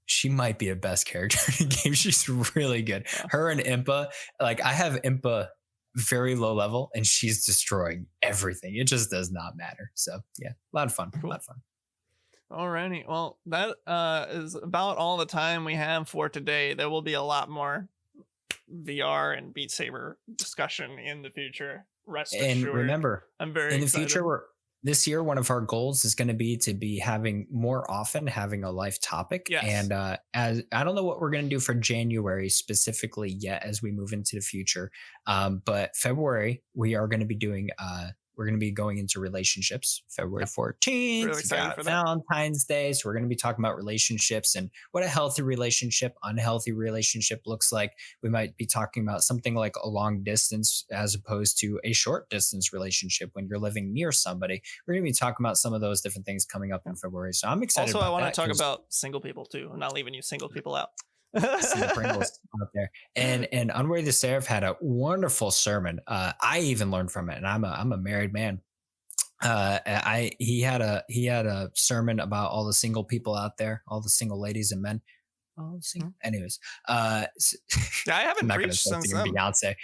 she might be the best character in the game. She's really good. Yeah. Her and Impa, like I have Impa very low level and she's destroying everything. It just does not matter. So yeah, a lot of fun. Cool. A lot of fun. Alrighty. Well, that is about all the time we have for today. There will be a lot more VR and Beat Saber discussion in the future. Rest assured. Remember, I'm very in excited. The future, this year, one of our goals is going to be having more often having a life topic. Yes. And as I don't know what we're going to do for January specifically yet as we move into the future. But February, we are going to be doing we're going to be going into relationships. February 14th, really excited for that. Valentine's Day. So we're going to be talking about relationships and what a healthy relationship, unhealthy relationship looks like. We might be talking about something like a long distance as opposed to a short distance relationship when you're living near somebody. We're going to be talking about some of those different things coming up in February. So I'm excited. Also, I want to talk about single people too. I'm not leaving you single people out. Some Pringles out there. And UnworthySeraph had a wonderful sermon. I even learned from it, and I'm a married man. He had a sermon about all the single people out there, all the single ladies and men. All the single. Anyways, I haven't preached since then. Beyonce.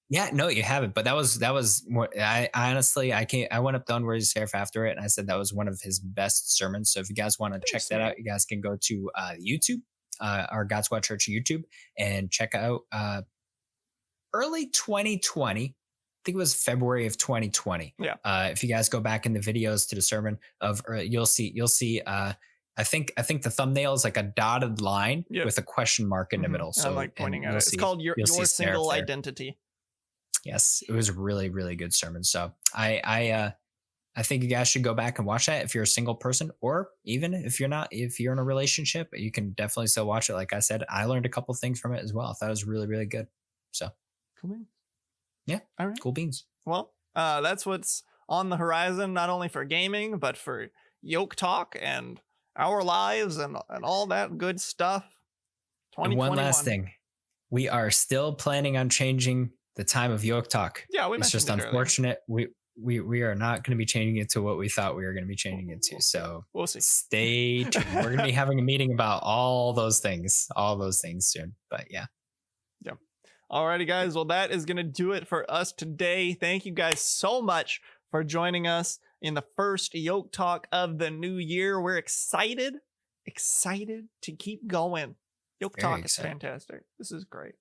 Yeah, no, you haven't. But that was more. I honestly, I went up to UnworthySeraph after it, and I said that was one of his best sermons. So if you guys want to check that out, you guys can go to YouTube. Our God Squad Church YouTube and check out early 2020. I think it was February of 2020. Yeah. If you guys go back in the videos to the sermon of you'll see I think the thumbnail is like a dotted line with a question mark in the middle. So I'm like pointing at it. It's called your single identity. Yes, it was a really, really good sermon. So I think you guys should go back and watch that if you're a single person, or even if you're not, if you're in a relationship, you can definitely still watch it. Like I said, I learned a couple things from it as well. I thought it was really, really good. So cool beans. Yeah. All right. Cool beans. Well, that's what's on the horizon, not only for gaming, but for YokeTalk and our lives and all that good stuff. And one last thing. We are still planning on changing the time of YokeTalk. Yeah, it's just unfortunate. We are not going to be changing it to what we thought we were going to be changing it to. So we'll see. Stay tuned. We're going to be having a meeting about all those things soon. But yeah. Yeah. Alrighty, guys. Well, that is going to do it for us today. Thank you guys so much for joining us in the first YokeTalk of the new year. We're excited to keep going. YokeTalk is fantastic. This is great.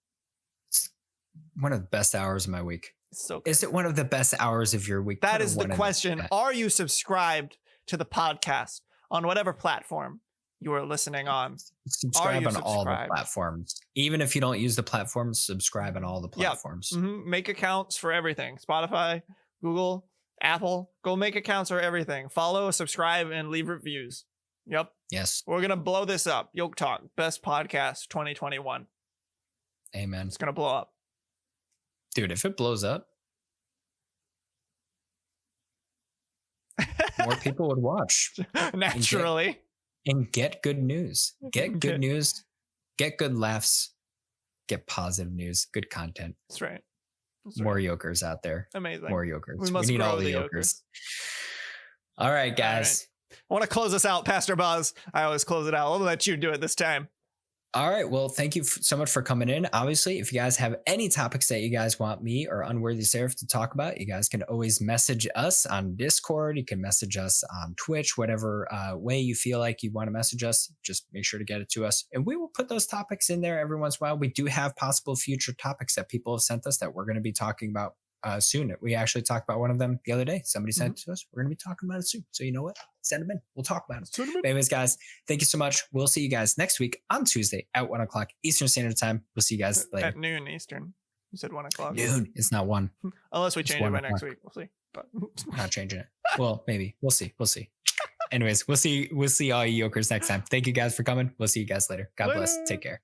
one of the best hours of my week. So good. Is it one of the best hours of your week? That is the question. Are you subscribed to the podcast on whatever platform you are listening on? Subscribe on all the platforms. Even if you don't use the platforms, subscribe on all the platforms. Yep. Mm-hmm. Make accounts for everything. Spotify, Google, Apple. Go make accounts for everything. Follow, subscribe, and leave reviews. Yep. Yes. We're going to blow this up. YokeTalk, best podcast 2021. Amen. It's going to blow up. Dude, if it blows up, more people would watch. Naturally. And get good news. Get good news. Get good laughs. Get positive news. Good content. That's right. More yokers out there. Amazing. More yokers. We must need grow all the yokers. All right, guys. All right. I want to close us out, Pastor Boz. I always close it out. I'll let you do it this time. All right. Well, thank you so much for coming in. Obviously, if you guys have any topics that you guys want me or UnworthySeraph to talk about, you guys can always message us on Discord. You can message us on Twitch, whatever way you feel like you want to message us. Just make sure to get it to us. And we will put those topics in there every once in a while. We do have possible future topics that people have sent us that we're going to be talking about soon. We actually talked about one of them the other day. Somebody sent it to us. We're going to be talking about it soon. So you know what? Send them in. We'll talk about it. But anyways, guys, thank you so much. We'll see you guys next week on Tuesday at 1 o'clock Eastern Standard Time. We'll see you guys later. At noon Eastern. You said 1 o'clock. Noon. It's not 1. Unless we change it by next week. We'll see. But not changing it. Well, maybe. We'll see. We'll see. Anyways, we'll see all you yokers next time. Thank you guys for coming. We'll see you guys later. God bless. Take care.